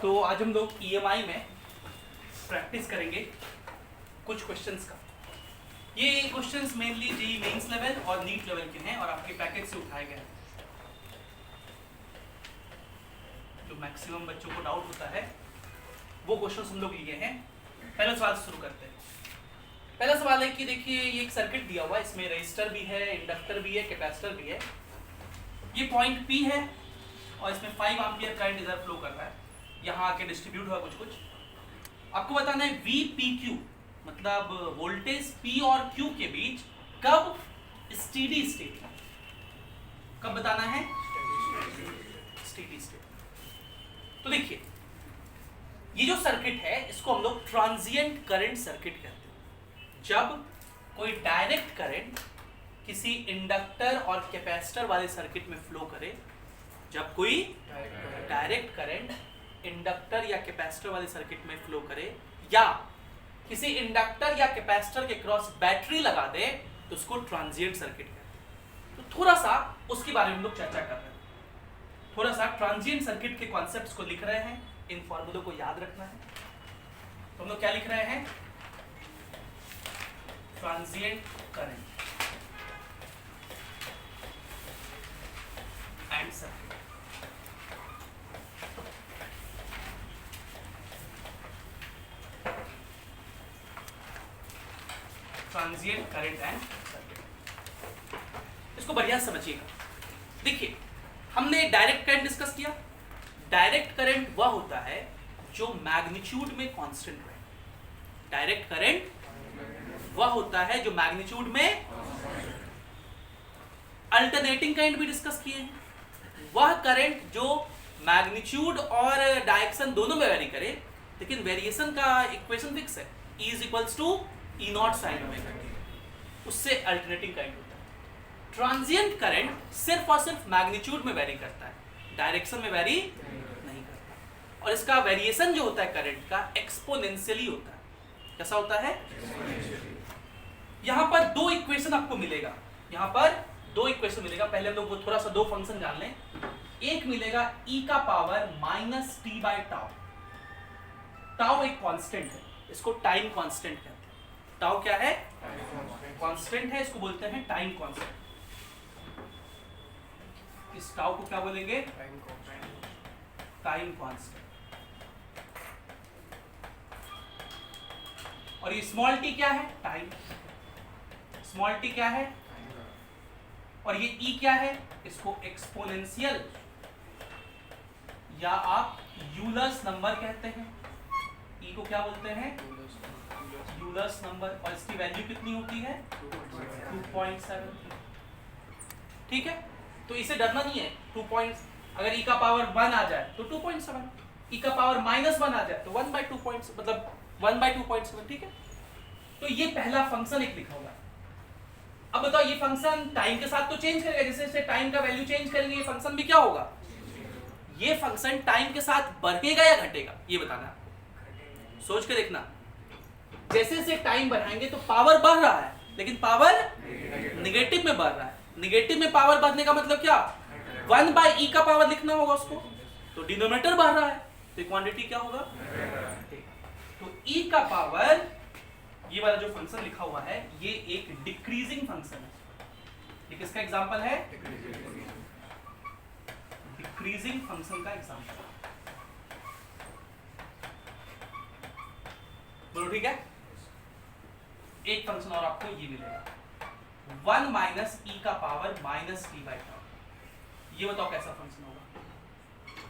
तो आज हम लोग EMI में प्रैक्टिस करेंगे कुछ क्वेश्चंस का। ये questions mainly JEE mains level और नीट लेवल के हैं और आपके पैकेज से उठाए गए हैं। जो मैक्सिमम बच्चों को डाउट होता है वो क्वेश्चंस हम लोग लिए हैं। पहला सवाल से शुरू करते हैं। पहला सवाल है कि देखिए ये एक सर्किट दिया हुआ है, इसमें रेजिस्टर भी है, इंडक्टर भी है, कैपेसिटर भी है। ये पॉइंट P है और इसमें 5 एम्पीयर करंट इधर फ्लो कर रहा है, यहाँ आके डिस्ट्रीब्यूट हुआ कुछ। आपको बताना है VPQ मतलब वोल्टेज P और Q के बीच कब स्टेडी स्टेट, कब बताना है स्टेडी स्टेट। तो देखिए ये जो सर्किट है इसको हम लोग ट्रांजिएंट करंट सर्किट कहते हैं। जब कोई डायरेक्ट करंट किसी इंडक्टर और कैपेसिटर वाले सर्किट में फ्लो करे, जब कोई डायरेक्ट करंट इंडक्टर या कैपेसिटर वाले सर्किट में फ्लो करे या किसी इंडक्टर या कैपेसिटर के क्रॉस बैटरी लगा दे तो उसको ट्रांजिएंट सर्किट कहते हैं। तो थोड़ा सा उसके बारे में हम लोग चर्चा कर रहे हैं, थोड़ा सा ट्रांजिएंट सर्किट के कॉन्सेप्ट्स को लिख रहे हैं, इन फॉर्मूलों को याद रखना है। तो हम लोग क्या लिख रहे हैं, transient current and circuit. Transient current and circuit, इसको बढ़िया समझिएगा। देखिए हमने डायरेक्ट करंट डिस्कस किया। डायरेक्ट करंट वह होता है जो मैग्नीट्यूड में कांस्टेंट रहे। डायरेक्ट करंट वह होता है जो मैग्नीट्यूड में, अल्टरनेटिंग करंट भी डिस्कस किए हैं, वह करंट जो मैग्नीट्यूड और डायरेक्शन दोनों में वेरी करे, लेकिन वेरिएशन का इक्वेशन फिक्स है, E = E0 sin omega t, उससे अल्टरनेटिंग करंट होता है। ट्रांजिएंट करंट सिर्फ और सिर्फ मैग्नीट्यूड में वेरी करता है, डायरेक्शन में वेरी नहीं करता, और इसका वेरिएशन जो होता है करंट का एक्सपोनेंशियली होता है। कैसा होता है? यहाँ पर दो इक्वेशन आपको मिलेगा, यहाँ पर दो इक्वेशन मिलेगा। पहले हम लोग वो थोड़ा सा दो फंक्शन जान लें। एक मिलेगा e⁻ t/τ। टाउ एक कांस्टेंट है, इसको टाइम कांस्टेंट कहते हैं। टाउ क्या है? कांस्टेंट है, इसको बोलते हैं टाइम कांस्टेंट। इस टाउ को क्या बोलेंगे? Time constant. और ये स्मॉल t क्या है? टाइम। स्मॉल t क्या है? और ये e क्या है? इसको एक्सपोनेंशियल या आप यूलर्स नंबर कहते हैं। e को क्या बोलते हैं? Euler's number. और इसकी वैल्यू कितनी होती है? 2.7। ठीक है, तो इसे डरना नहीं है। 2 अगर e का पावर 1 आ जाए तो 2.7, e का पावर -1 आ जाए तो 1/2 मतलब 1/2.7। ठीक है, तो ये पहला फंक्शन एक लिखा हुआ है। अब बताओ ये फंक्शन टाइम के साथ तो चेंज करेगा, जैसे जैसे टाइम का वैल्यू चेंज करेंगे ये फंक्शन भी क्या होगा? ये फंक्शन टाइम के साथ बढ़ेगा या घटेगा, ये बताना, सोच के देखना। जैसे जैसे टाइम बढ़ाएंगे तो पावर बढ़ रहा है, लेकिन पावर निगेटिव में बढ़ रहा है। निगेटिव में पावर बढ़ने का मतलब क्या? 1/e का पावर लिखना होगा उसको, तो डिनोमिनेटर बढ़ रहा है तो क्वांटिटी क्या होगा? तो e का पावर, ये वाला जो फंक्शन लिखा हुआ है ये एक डिक्रीजिंग फंक्शन है। ये किसका एग्जांपल है? डिक्रीजिंग फंक्शन का एग्जांपल। बोलो ठीक है। एक फंक्शन और आपको ये मिलेगा, 1 - e का पावर -t/τ। ये बताओ कैसा फंक्शन होगा?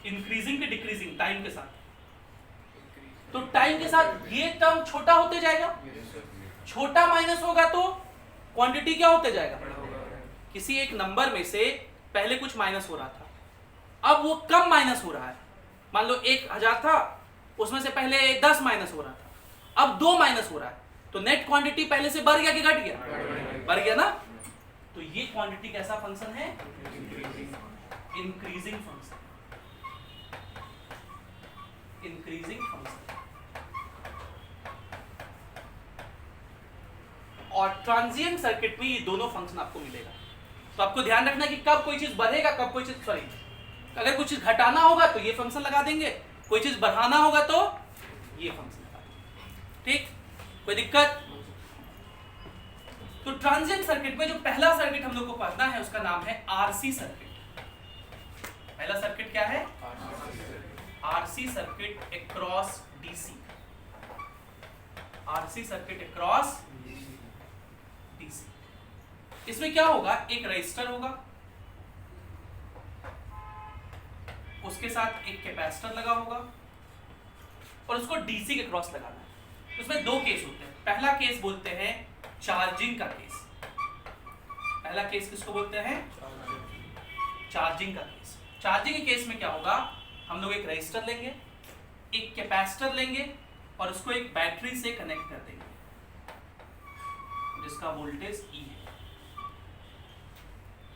इंक्रीजिंग कि डिक्रीजिंग? टाइम के साथ। तो टाइम के साथ ये टर्म छोटा होते जाएगा, छोटा माइनस होगा तो क्वांटिटी क्या होते जाएगा? किसी एक नंबर में से पहले कुछ माइनस हो रहा था, अब वो कम माइनस हो रहा है। मान लो 1000 था, उसमें से पहले 10 माइनस हो रहा था, अब 2 माइनस हो रहा है, तो नेट क्वांटिटी पहले से बढ़ गया कि घट गया? बढ़ गया ना। तो ये क्वांटिटी कैसा फंक्शन है? Increasing function. Increasing function. और ट्रांजिएंट सर्किट में ये दोनों फंक्शन आपको मिलेगा। तो आपको ध्यान रखना कि कब कोई चीज बढ़ेगा, कब कोई चीज, सॉरी, अगर कुछ चीज घटाना होगा तो ये फंक्शन लगा देंगे, कोई चीज बढ़ाना होगा तो ये फंक्शन लगाएंगे। ठीक, कोई दिक्कत? तो ट्रांजिएंट सर्किट में जो पहला सर्किट हम लोग को पढ़ना है उसका नाम है आरसी सर्किट। पहला सर्किट क्या है? RC circuit across DC. RC circuit across DC. इसमें क्या होगा, एक रजिस्टर होगा, उसके साथ एक कैपेसिटर लगा होगा और उसको डीसी के क्रॉस लगाना है। उसमें दो केस होते हैं। पहला केस बोलते हैं चार्जिंग का केस। पहला केस किसको बोलते हैं? चार्जिंग का केस। चार्जिंग के केस में क्या होगा, हम लोग एक रजिस्टर लेंगे, एक कैपेसिटर लेंगे और उसको एक बैटरी से कनेक्ट कर देंगे जिसका वोल्टेज E है।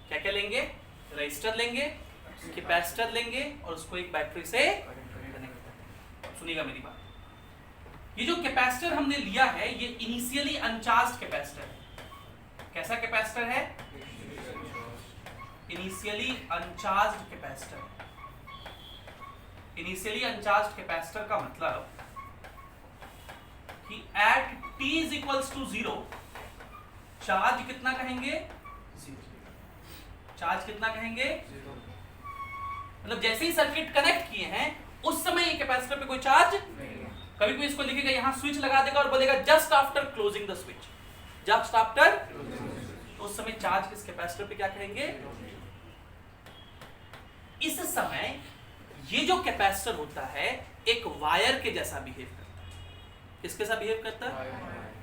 क्या क्या लेंगे? रजिस्टर लेंगे, कैपेसिटर लेंगे और उसको एक बैटरी से कनेक्ट कर देंगे। सुनिएगा मेरी बात, ये जो कैपेसिटर हमने लिया है ये इनिशियली अनचार्ज्ड कैपेसिटर है। कैसा कैपेसिटर है? Initially uncharged capacitor. Initially uncharged capacitor का मतलब कि at t is equals to 0 charge कितना कहेंगे? चार्ज कितना कहेंगे? मतलब जैसे ही सर्किट कनेक्ट किए हैं उस समय ये कैपेसिटर पे कोई चार्ज नहीं। कभी कोई इसको लिखेगा यहां स्विच लगा देगा और बोलेगा just after closing the switch, just after, तो उस समय चार्ज किस कैपेसिटर पे क्या कहेंगे? इस समय ये जो कैपेसिटर होता है एक वायर के जैसा बिहेव करता है। किसके साथ बिहेव करता है?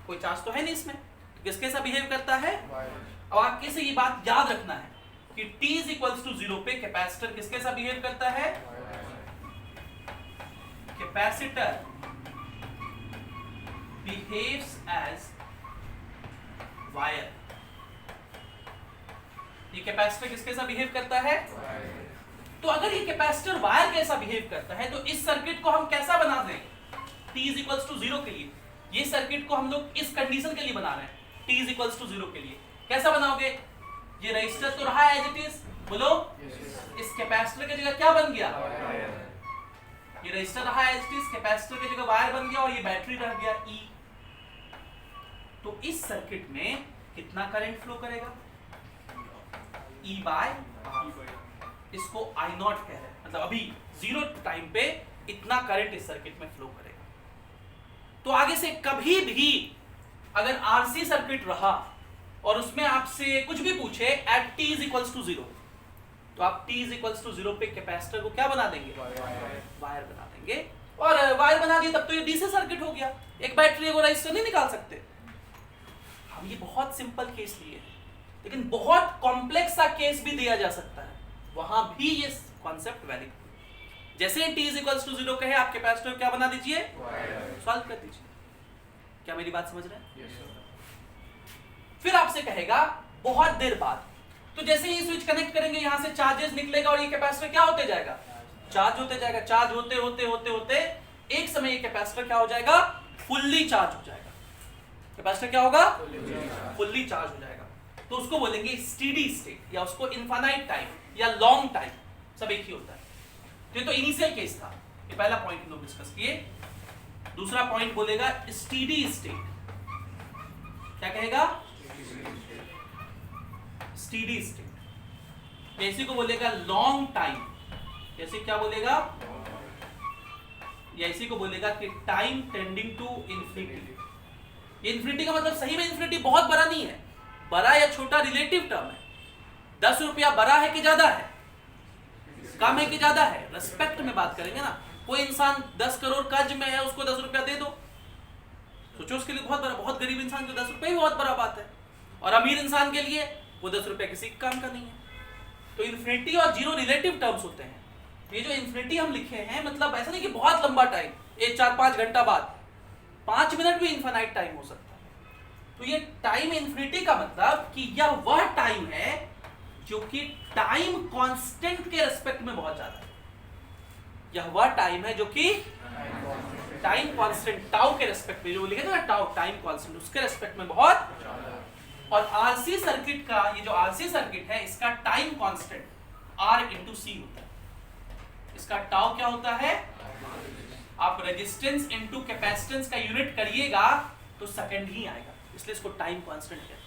कोई चार्ज तो है नहीं इसमें, तो किसके साथ बिहेव करता है? और आपके से ये बात याद रखना है कि t इज इक्वल्स टू 0 पे कैपेसिटर किसके साथ बिहेव करता है? Capacitor behaves as wire. ये कैपेसिटर किसके साथ बिहेव करता है? तो अगर ये कैपेसिटर वायर कैसा बिहेव करता है तो इस सर्किट को हम कैसा बना दें? t इज इक्वल्स टू 0 के लिए। ये सर्किट को हम लोग इस कंडीशन के लिए बना रहे हैं, t इज इक्वल्स टू 0 के लिए। कैसा बनाओगे? ये रजिस्टर तो रहा एज इट इज, बोलो इस कैपेसिटर की जगह क्या बन गया? ये रजिस्टर रहा एज इट इज, कैपेसिटर की जगह वायर बन गया और ये बैटरी रह गया E। तो इस सर्किट में कितना करंट फ्लो करेगा? E by R। इसको I नॉट कह रहे हैं, मतलब अभी 0 टाइम पे इतना करंट इस सर्किट में फ्लो करेगा। तो आगे से कभी भी अगर RC सर्किट रहा और उसमें आपसे कुछ भी पूछे at t is equals to 0, तो आप t इज इक्वल्स टू 0 पे कैपेसिटर को क्या बना देंगे? वायर बना देंगे। और वायर बना दिए तब तो ये डीसी सर्किट हो गया, एक बैटरी को रजिस्टर नहीं निकाल सकते हम। ये बहुत सिंपल केस लिए हैं, लेकिन बहुत कॉम्प्लेक्स सा केस भी दिया जा सकता है, वहां भी ये कॉन्सेप्ट वैलिड। जैसे t इज इक्वल्स टू 0 कहे आप कैपेसिटर क्या बना दीजिए? सॉल्व कर दीजिए। क्या मेरी बात समझ रहे हैं? फिर आपसे कहेगा बहुत देर बाद, तो जैसे ही स्विच कनेक्ट करेंगे यहां से चार्जेस निकलेगा और ये कैपेसिटर क्या होते जाएगा? चार्ज होते जाएगा। चार्ज होते होते होते होते एक समय ये कैपेसिटर क्या हो जाएगा? फुल्ली चार्ज हो जाएगा। कैपेसिटर क्या होगा? फुल्ली चार्ज हो जाएगा। तो उसको बोलेंगे स्टेडी स्टेट या उसको इनफाइनाइट टाइम या लॉन्ग टाइम, सब एक ही होता है। ये तो इनिशियल केस था, ये पहला पॉइंट हम लोग डिस्कस किए। दूसरा पॉइंट बोलेगा स्टेडी स्टेट। क्या कहेगा? Steady state. इसी को बोलेगा लॉन्ग टाइम। जैसे क्या बोलेगा? या इसी को बोलेगा कि time tending to infinity. Infinity का मतलब सही में इंफिनिटी बहुत बड़ा नहीं है, बड़ा या छोटा रिलेटिव टर्म है। 10 रुपया बड़ा है कि ज्यादा है? कम है कि ज्यादा है? रेस्पेक्ट में बात करेंगे ना। कोई इंसान 10 करोड़ कर्ज में है, उसको 10 रुपया दे दो, सोचो उसके लिए बहुत बड़ा। बहुत गरीब इंसान को 10 रुपये भी बहुत बड़ा बात है, और अमीर इंसान के लिए वो 10 रुपया किसी काम का नहीं है। तो इन्फिनिटी और जीरो रिलेटिव टर्म्स होते हैं। ये जो इन्फिनिटी हम लिखे हैं मतलब ऐसा नहीं कि बहुत लंबा टाइम, 1-4-5 घंटा बाद, 5 मिनट भी इन्फिनाइट टाइम हो सकता है। तो ये टाइम इन्फिनिटी का मतलब कि यह वह टाइम है जो कि टाइम कांस्टेंट के रेस्पेक्ट में बहुत ज्यादा है। यह वह टाइम है जो कि टाइम कांस्टेंट टाउ के रेस्पेक्ट में, जो लिखे ना टाउ टाइम कांस्टेंट, उसके रेस्पेक्ट में बहुत। और आरसी सर्किट का, ये जो आरसी सर्किट है इसका टाइम कांस्टेंट R × C होता है। इसका टाउ क्या होता है? रेजिस्टेंस इनटू कैपेसिटेंस का यूनिट करिएगा तो सेकंड ही आएगा, इसलिए इसको टाइम कांस्टेंट कहते हैं।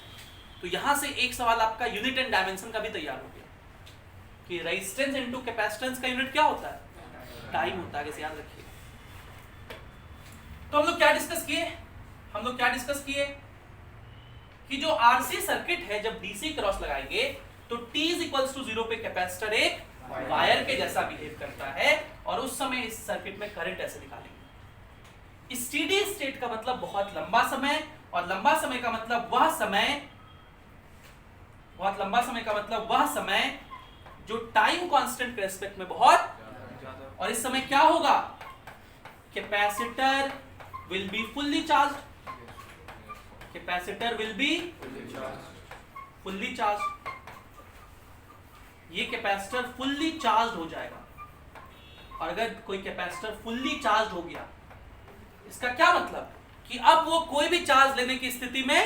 तो यहां से एक सवाल आपका यूनिट एंड डायमेंशन का भी तैयार हो गया कि रेजिस्टेंस इनटू कैपेसिटेंस का यूनिट क्या होता है, टाइम होता है, याद रखिए। तो हम लोग क्या डिस्कस किए कि जो आरसी सर्किट है जब डीसी क्रॉस लगाएंगे तो t इक्वल्स टू 0 पे कैपेसिटर एक वायर के जैसा बिहेव करता है और उस समय इस सर्किट में करंट ऐसे निकालेंगे। स्टेडी स्टेट का मतलब बहुत लंबा समय, और लंबा समय का मतलब वह समय जो टाइम कांस्टेंट के रेस्पेक्ट में बहुत, और इस समय क्या होगा, capacitor will be fully charged, capacitor will be fully charged, ये कैपेसिटर फुल्ली चार्ज हो जाएगा। और अगर कोई कैपेसिटर फुल्ली चार्ज हो गया, इसका क्या मतलब कि अब वो कोई भी चार्ज लेने की स्थिति में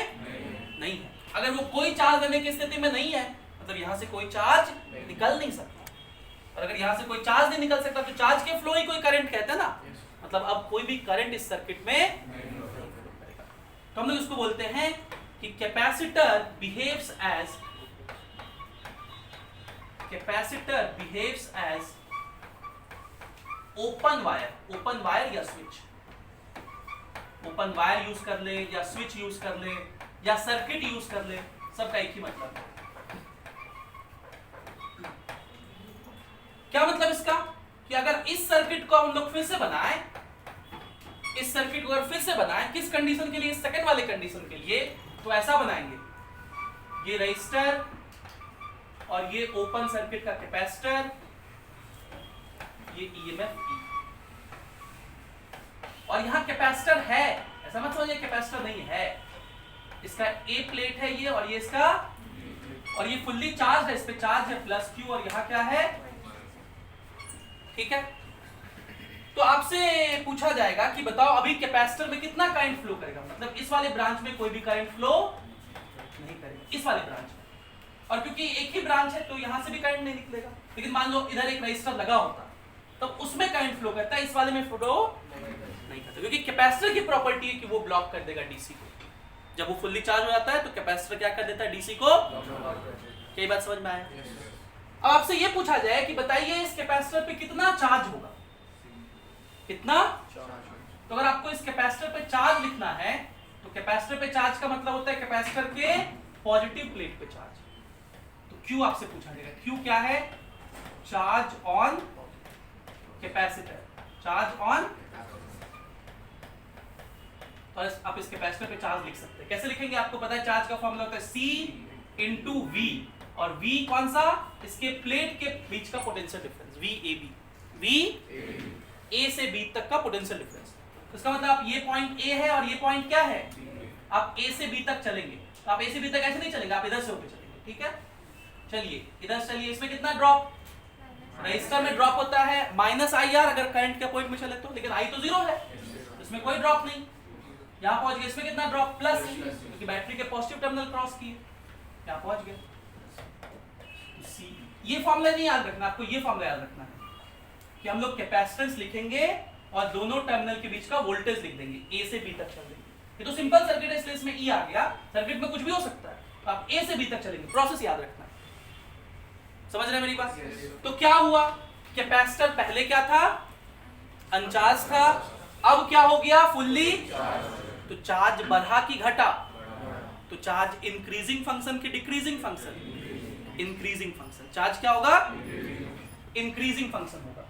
नहीं है। अगर वो कोई चार्ज लेने की स्थिति में नहीं है मतलब यहां से कोई चार्ज निकल नहीं सकता, और अगर यहां से कोई चार्ज नहीं निकल सकता तो चार्ज के फ्लो ही कोई करंट कहते हैं ना, मतलब अब कोई भी करंट इस सर्किट में नहीं करेगा। तो हम लोग इसको बोलते हैं कि capacitor behaves as open wire या स्विच, ओपन वायर यूज कर ले या स्विच यूज कर ले या सर्किट यूज कर ले, सबका एक ही मतलब है। क्या मतलब इसका कि अगर इस सर्किट को हम लोग फिर से बनाएं, इस सर्किट को अगर फिर से बनाएं किस कंडीशन के लिए, सेकंड वाले कंडीशन के लिए, तो ऐसा बनाएंगे, ये रजिस्टर और ये ओपन सर्किट का कैपेसिटर, ये ईएमएफ E, और यहां कैपेसिटर है, ऐसा मत समझिए कैपेसिटर नहीं है, इसका ए प्लेट है ये, और ये इसका, और ये फुल्ली चार्ज है, इस पे चार्ज है प्लस Q, और यहां क्या है, ठीक है। तो आपसे पूछा जाएगा कि बताओ अभी कैपेसिटर में कितना करंट फ्लो करेगा, मतलब इस वाले ब्रांच में कोई भी करंट फ्लो नहीं करेगा, इस वाले ब्रांच में, और क्योंकि एक ही ब्रांच है तो यहां से भी करंट नहीं निकलेगा। लेकिन मान लो इधर एक रजिस्टर लगा होता तो उसमें करंट फ्लो करता है, इस वाले में फ्लो नहीं करता, क्योंकि कैपेसिटर की प्रॉपर्टी है कि वो ब्लॉक कर देगा डीसी को। जब वो फुल्ली चार्ज हो जाता है तो कैपेसिटर क्या कर देता है, डीसी को। क्या बात समझ में आया? अब आपसे ये पूछा जाए कि बताइए इस कैपेसिटर पे कितना चार्ज होगा, कितना, तो अगर आपको इस कैपेसिटर पे चार्ज लिखना है तो कैपेसिटर पे चार्ज का मतलब होता है कैपेसिटर के पॉजिटिव प्लेट पे चार्ज। तो Q आपसे पूछा जाएगा, Q क्या है, charge on capacitor, charge on, तो आप इस कैपेसिटर पे चार्ज लिख सकते हैं। कैसे लिखेंगे, आपको पता है चार्ज का फॉर्मूला होता है C इंटू V, और V कौन सा, इसके प्लेट के बीच का potential difference, VAB, V A से B तक का पोटेंशियल डिफरेंस। तो इसका मतलब आप ये पॉइंट A है और ये पॉइंट क्या है, आप A से B तक चलेंगे, तो आप A से B तक ऐसे नहीं चलेंगे, आप इधर से होकर चलेंगे, ठीक है। चलिए इधर चलिए, इसमें कितना ड्रॉप, रजिस्टर में ड्रॉप होता है -IR अगर करंट के पॉइंट में चले तो, लेकिन I तो 0 है, इसमें कोई ड्रॉप नहीं। यहाँ पहुंच गए, इसमें कितना ड्रॉप, प्लस, क्योंकि बैटरी के पॉजिटिव टर्मिनल क्रॉस किए, यहाँ पहुंच गए। ये फॉर्मूला नहीं याद रखना, आपको ये फॉर्मूला याद रखना है कि हम लोग कैपेसिटेंस लिखेंगे और दोनों टर्मिनल के बीच का वोल्टेज लिख देंगे, A से B तक चल देंगे। ये तो सिंपल सर्किट है इसलिए इसमें E आ गया, सर्किट में कुछ भी हो सकता है, तो आप A से B तक चलेंगे, प्रोसेस याद रखना है। समझ रहे हैं मेरी बात? तो क्या हुआ, कैपेसिटर पहले क्या था, अनचार्ज था, अब क्या हो गया, फुल्ली, तो चार्ज बढ़ा कि घटा, तो चार्ज इंक्रीजिंग फंक्शन की decreasing function, increasing function, charge क्या होगा, इंक्रीजिंग फंक्शन होगा।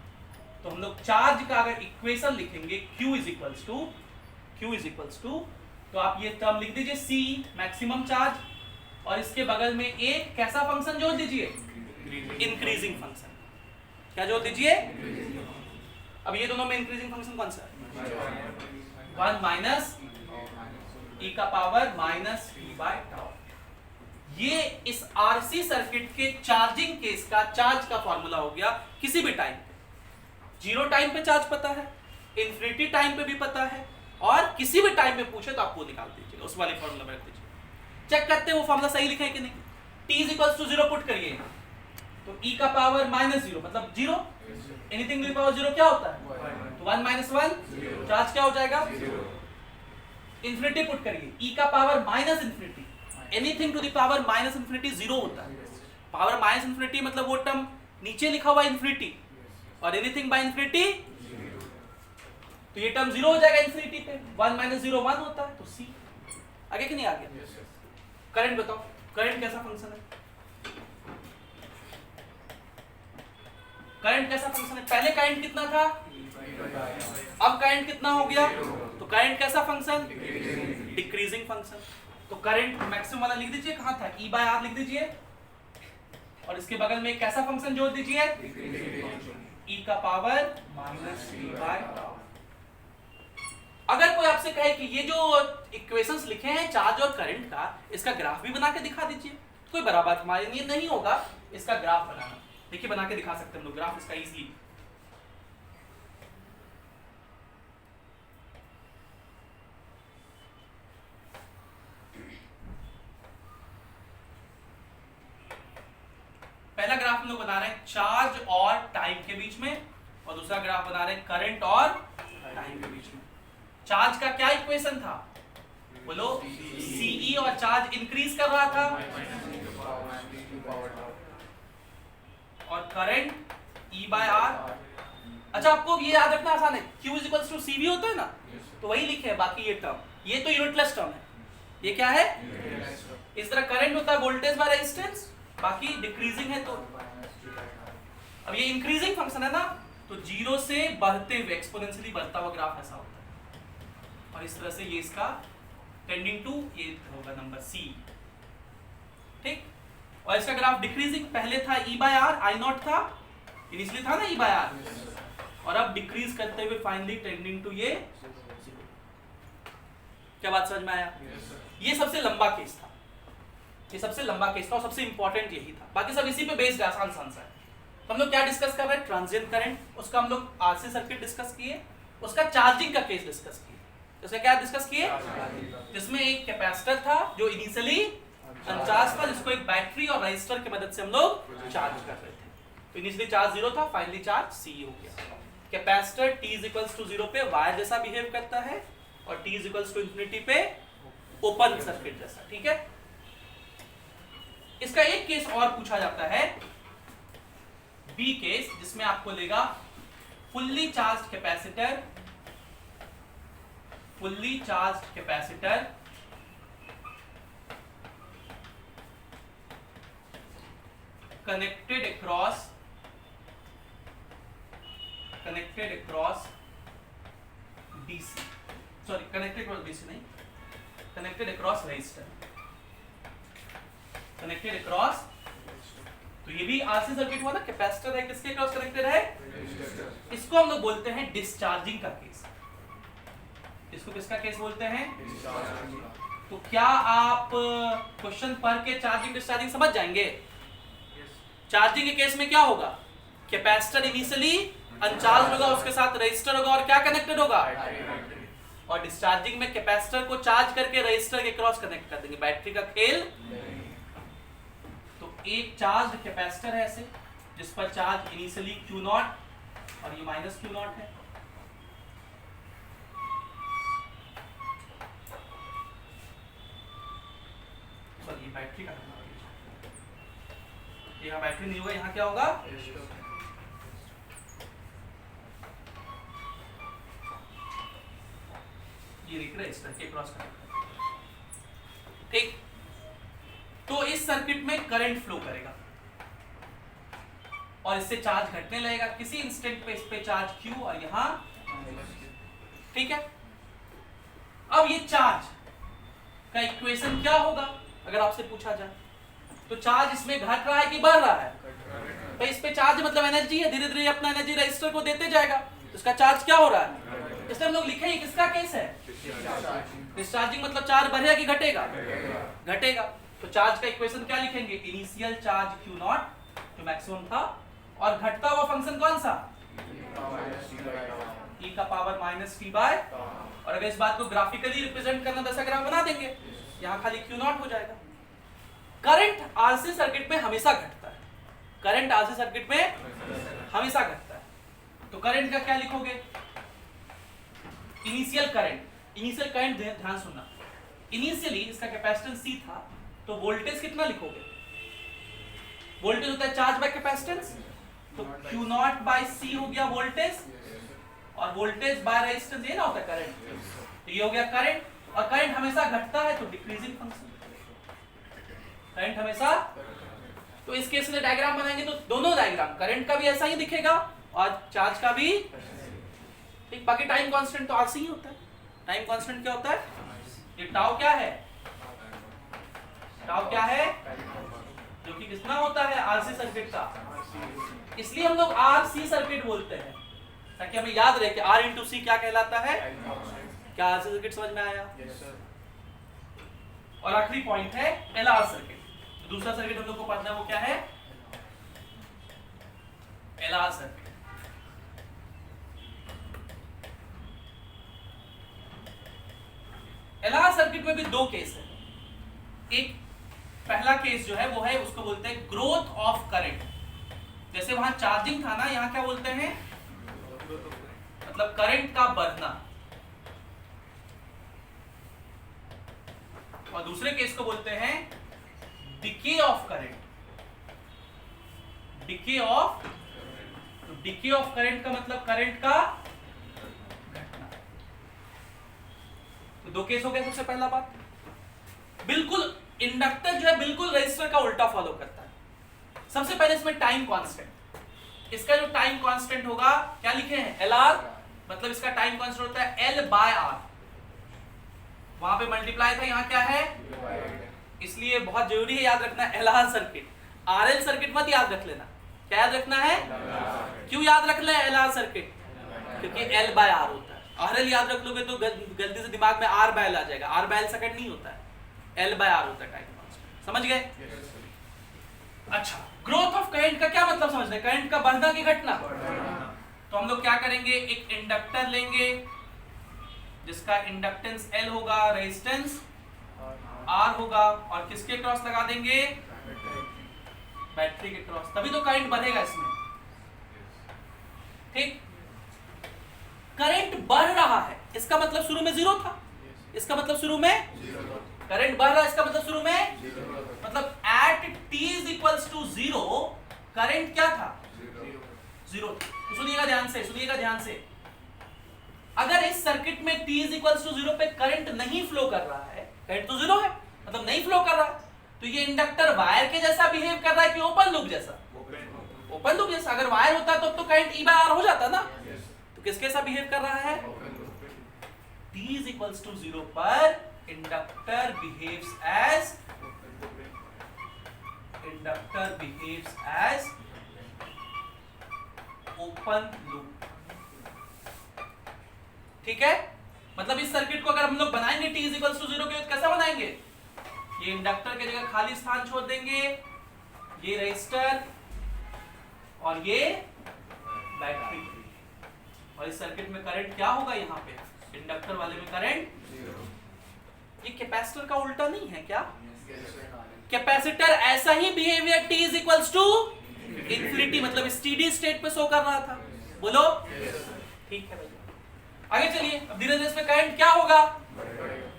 तो हम लोग चार्ज का अगर इक्वेशन लिखेंगे Q इज इक्वल्स टू, तो आप ये टर्म लिख दीजिए C मैक्सिमम चार्ज, और इसके बगल में एक कैसा फंक्शन जोड़ दीजिए, इंक्रीजिंग फंक्शन। क्या जोड़ दीजिए, अब ये दोनों में इंक्रीजिंग फंक्शन कौन सा है, 1 माइनस e का पावर माइनस t/τ। ये इस आरसी सर्किट के चार्जिंग केस का चार्ज का फॉर्मूला हो गया। किसी भी टाइम पे, 0 टाइम पे चार्ज पता है, इन्फिनिटी टाइम पे भी पता है, और किसी भी टाइम में पूछे तो आप वो निकाल दीजिएगा, उस वाले फॉर्मूला में रख दीजिए। चेक करते हैं वो फॉर्मूला सही लिखा है कि नहीं। t इज 0 पुट करिए, तो e का पावर -0 मतलब 0, एनीथिंग टू द पावर 0 क्या होता है, तो 1 माइनस 1 चार्ज क्या हो जाएगा, इंफिनिटी पुट करिए, e का power minus infinity, anything to the power minus infinity zero होता है। पावर माइनस इंफिनिटी मतलब वो टर्म नीचे लिखा हुआ इंफिनिटी, और एनीथिंग बाय इंफिनिटी, तो ये टर्म जीरो हो जाएगा इंफिनिटी पे, 1 माइनस 0 1 होता है, तो सी आगे कि नहीं आ गया। करंट बताओ, करंट कैसा फंक्शन है, करंट कैसा फंक्शन है, पहले करंट कितना था, अब करंट कितना हो गया, तो करंट कैसा फंक्शन, डिक्रीजिंग फंक्शन। तो करंट मैक्सिमम वाला लिख दीजिए, कहां था, ई बाय आर लिख दीजिए, और इसके बगल में एक कैसा फंक्शन जोड़ दीजिए, ई का power minus t by tau. अगर कोई आपसे कहे कि ये जो इक्वेशंस लिखे हैं चार्ज और करंट का, इसका ग्राफ भी बना के दिखा दीजिए, कोई बड़ा बात हमारे लिए नहीं होगा इसका ग्राफ बनाना। देखिए बना के दिखा सकते हैं हम लोग ग्राफ इसका इजीली। पहला ग्राफ हम लोग बना रहे हैं चार्ज और टाइम के बीच में, और दूसरा ग्राफ बना रहे हैं करंट और टाइम के बीच में। चार्ज का क्या इक्वेशन था, बोलो, CE, और चार्ज इंक्रीज कर रहा था, और करंट E बाय R। अच्छा आपको ये याद रखना आसान है, Q is equals to CV होता है ना, तो वही लिखे है, बाकी ये टर्म, ये तो यूनिटलेस टर्म है, ये क्या है, इस तरह करंट होता है वोल्टेज बाय रेजिस्टेंस, बाकी डिक्रीजिंग है, तो अब ये इंक्रीजिंग फंक्शन है ना, तो जीरो से बढ़ते हुए एक्सपोनेंशियली बढ़ता हुआ ग्राफ ऐसा होता है, और इस तरह से ये इसका टेंडिंग टू ये होगा नंबर C, ठीक। और इसका ग्राफ डिक्रीजिंग, पहले था E by R, I naught था, इनिशियली था ना E बाय R, और अब डिक्रीज करते हुए फाइनली टेंडिंग टू ये, क्या बात समझ में आया। ये सबसे लंबा केस था, ये सबसे लंबा केस था, और सबसे इंपॉर्टेंट यही था, बाकी सब इसी पे बेस्ड आसान सा है। तो हम लोग क्या डिस्कस कर रहे हैं, ट्रांजिएंट करंट, उसका हम लोग RC सर्किट डिस्कस किए, उसका चार्जिंग का केस डिस्कस किए, उसका क्या डिस्कस किए, जिसमें एक कैपेसिटर था जो इनिशियली अनचार्ज था, जिसको एक बैटरी और रजिस्टर की मदद से हम लोग चार्ज कर रहे थे। तो इनिशियली चार्ज जीरो था, फाइनली चार्ज C हो गया। Capacitor t is equals to 0 पे वायर जैसा बिहेव करता है, और t is equals to infinity पे ओपन सर्किट जैसा, ठीक है। इसका एक केस और पूछा जाता है, B केस, जिसमें आपको लेगा fully charged capacitor, fully charged capacitor connected across DC, sorry connected across DC नहीं, connected across resistor, connected across, तो ये भी RC सर्किट हुआ ना, कैपेसिटर है, किसके क्रॉस कनेक्टेड है, इसको हम लोग बोलते हैं डिस्चार्जिंग का केस। इसको किसका केस बोलते हैं, तो क्या आप क्वेश्चन पढ़ के चार्जिंग डिस्चार्जिंग समझ जाएंगे। चार्जिंग के केस में क्या होगा, कैपेसिटर इनिशियली अनचार्ज होगा, उसके साथ रजिस्टर होगा, और क्या कनेक्टेड होगा, और डिस्चार्जिंग में कैपेसिटर को चार्ज करके रजिस्टर के क्रॉस कनेक्ट कर देंगे, बैटरी का खेल। तो एक चार्ज कैपेसिटर है ऐसे, जिस पर चार्ज इनिशियली Q0 और ये माइनस Q0 है, ये बैटरी का, यहाँ बैटरी नहीं होगा, यहाँ क्या होगा, ये रजिस्टर के क्रॉस कनेक्ट, ठीक। तो इस सर्किट में करंट फ्लो करेगा, और इससे चार्ज घटने लगेगा, किसी इंस्टेंट पे इस पे चार्ज Q और यहाँ, ठीक है। अब ये चार्ज का इक्वेशन क्या होगा, अगर आपसे पूछा जाए, तो चार्ज इसमें घट रहा है कि बढ़ रहा है, तो इस पे चार्ज मतलब एनर्जी है, धीरे धीरे अपना एनर्जी रजिस्टर को देते जाएगा, इसका चार्ज क्या हो रहा है, इसलिए हम लोग लिखे हैं किसका केस है, डिस्चार्जिंग, मतलब चार्ज बढ़ेगा कि घटेगा, घटेगा। तो चार्ज का इक्वेशन क्या लिखेंगे, इनिशियल चार्ज Q0 जो मैक्सिमम था, और घटता हुआ फंक्शन कौन सा, e का पावर माइनस टी बाय, और अगर इस बात को ग्राफिकली रिप्रेजेंट करना तो ऐसा ग्राफ बना देंगे, यहाँ खाली Q0 हो जाएगा। करंट RC सर्किट में हमेशा घटता है, करंट RC सर्किट में हमेशा घटता है, तो करंट का क्या लिखोगे, इनिशियल करंट ध्यान सुनना, इनिशियली इसका कैपेसिटेंस C था, तो वोल्टेज कितना लिखोगे? वोल्टेज होता है चार्ज बाय कैपेसिटेंस, तो Q नॉट बाय C हो गया वोल्टेज, और वोल्टेज बाय रेजिस्टेंस ये ना होता है करंट, तो ये हो गया करंट। और करंट हमेशा घटता है तो डिक्रीजिंग फंक्शन, करंट हमेशा। तो इस केस में डायग्राम बनाएंगे तो दोनों डायग्राम, करंट का भी ऐसा ही दिखेगा और चार्ज का भी, ठीक। बाकी टाइम कांस्टेंट तो आरसी ही होता है। टाइम कांस्टेंट क्या होता है? ये टाउ क्या है? टाउ क्या है? जो कि कितना होता है आरसी सर्किट का, इसलिए हम लोग आरसी सर्किट बोलते हैं, ताकि हमें याद रहे कि R इंटू सी क्या कहलाता है। क्या आरसी सर्किट समझ में आया? और आखिरी पॉइंट है एलआर सर्किट। तो दूसरा सर्किट हम लोग को पढ़ना है, वो क्या है? LR circuit. एलआर सर्किट में भी दो केस है। एक पहला केस जो है वो है, उसको बोलते हैं ग्रोथ ऑफ करंट। जैसे वहां चार्जिंग था ना, यहां क्या बोलते हैं? मतलब करंट का बढ़ना। और दूसरे केस को बोलते हैं decay of current. Decay of, तो डिके ऑफ करंट का मतलब करंट का घटना। तो दो केस हो गए। सबसे पहला बात, बिल्कुल इंडक्टर जो है बिल्कुल रेजिस्टर का उल्टा फॉलो करता है। सबसे पहले इसमें टाइम कांस्टेंट, इसका जो टाइम कांस्टेंट होगा क्या लिखे हैं? एलआर, मतलब इसका टाइम कांस्टेंट होता है एल बाय आर। वहां पे मल्टीप्लाई था, यहाँ क्या है? इसलिए बहुत जरूरी है याद रखना एलआर सर्किट। आरएल सर्किट मत याद रख लेना। क्या याद रखना है? क्यों याद रख ले एलआर सर्किट? क्योंकि एल बाय आर होता है। आरएल याद रख लोगे तो गलती से दिमाग में आर बाय आ जाएगा। आर बाय सेकंड नहीं होता है, एल बाय आर होता है टाइम कांस्टेंट। समझ गए? अच्छा, ग्रोथ ऑफ करंट का क्या मतलब समझ रहे? करंट का बढ़ना की घटना। तो हम लोग क्या करेंगे, एक इंडक्टर लेंगे जिसका इंडक्टेंस L होगा, रेजिस्टेंस R होगा, और किसके क्रॉस लगा देंगे? बैटरी के क्रॉस। तभी तो करंट बढ़ेगा इसमें, ठीक। करंट बढ़ रहा है, इसका मतलब शुरू में जीरो था, इसका मतलब शुरू में करंट बढ़ रहा है, इसका मतलब शुरू में, मतलब at t is equals to 0 current क्या था? जीरो। तो सुनिएगा ध्यान से, सुनिएगा ध्यान से। अगर इस सर्किट में t इज इक्वल्स टू 0 पे करंट नहीं फ्लो कर रहा है, करंट तो जीरो है, मतलब नहीं फ्लो कर रहा, तो ये इंडक्टर वायर के जैसा बिहेव कर रहा है कि ओपन लूप जैसा? ओपन लूप जैसा। अगर वायर होता तो करंट E बाय R हो जाता ना। तो किसके साथ बिहेव कर रहा है? t इज इक्वल्स टू 0 पर inductor behaves as open loop, ठीक है। मतलब इस सर्किट को अगर हम लोग बनाएंगे t इज इक्वल्स टू 0 के, कैसा बनाएंगे? ये इंडक्टर की जगह खाली स्थान छोड़ देंगे, ये रेजिस्टर और ये बैटरी, और इस सर्किट में करंट क्या होगा? यहाँ पे इंडक्टर वाले में करंट, ये कैपेसिटर का उल्टा नहीं है क्या? कैपेसिटर ऐसा ही behaviour t is equals to infinity, मतलब स्टेडी स्टेट पे शो कर रहा था। बोलो, ठीक है भैया। आगे चलिए, अब धीरे धीरे इसमें करंट क्या होगा?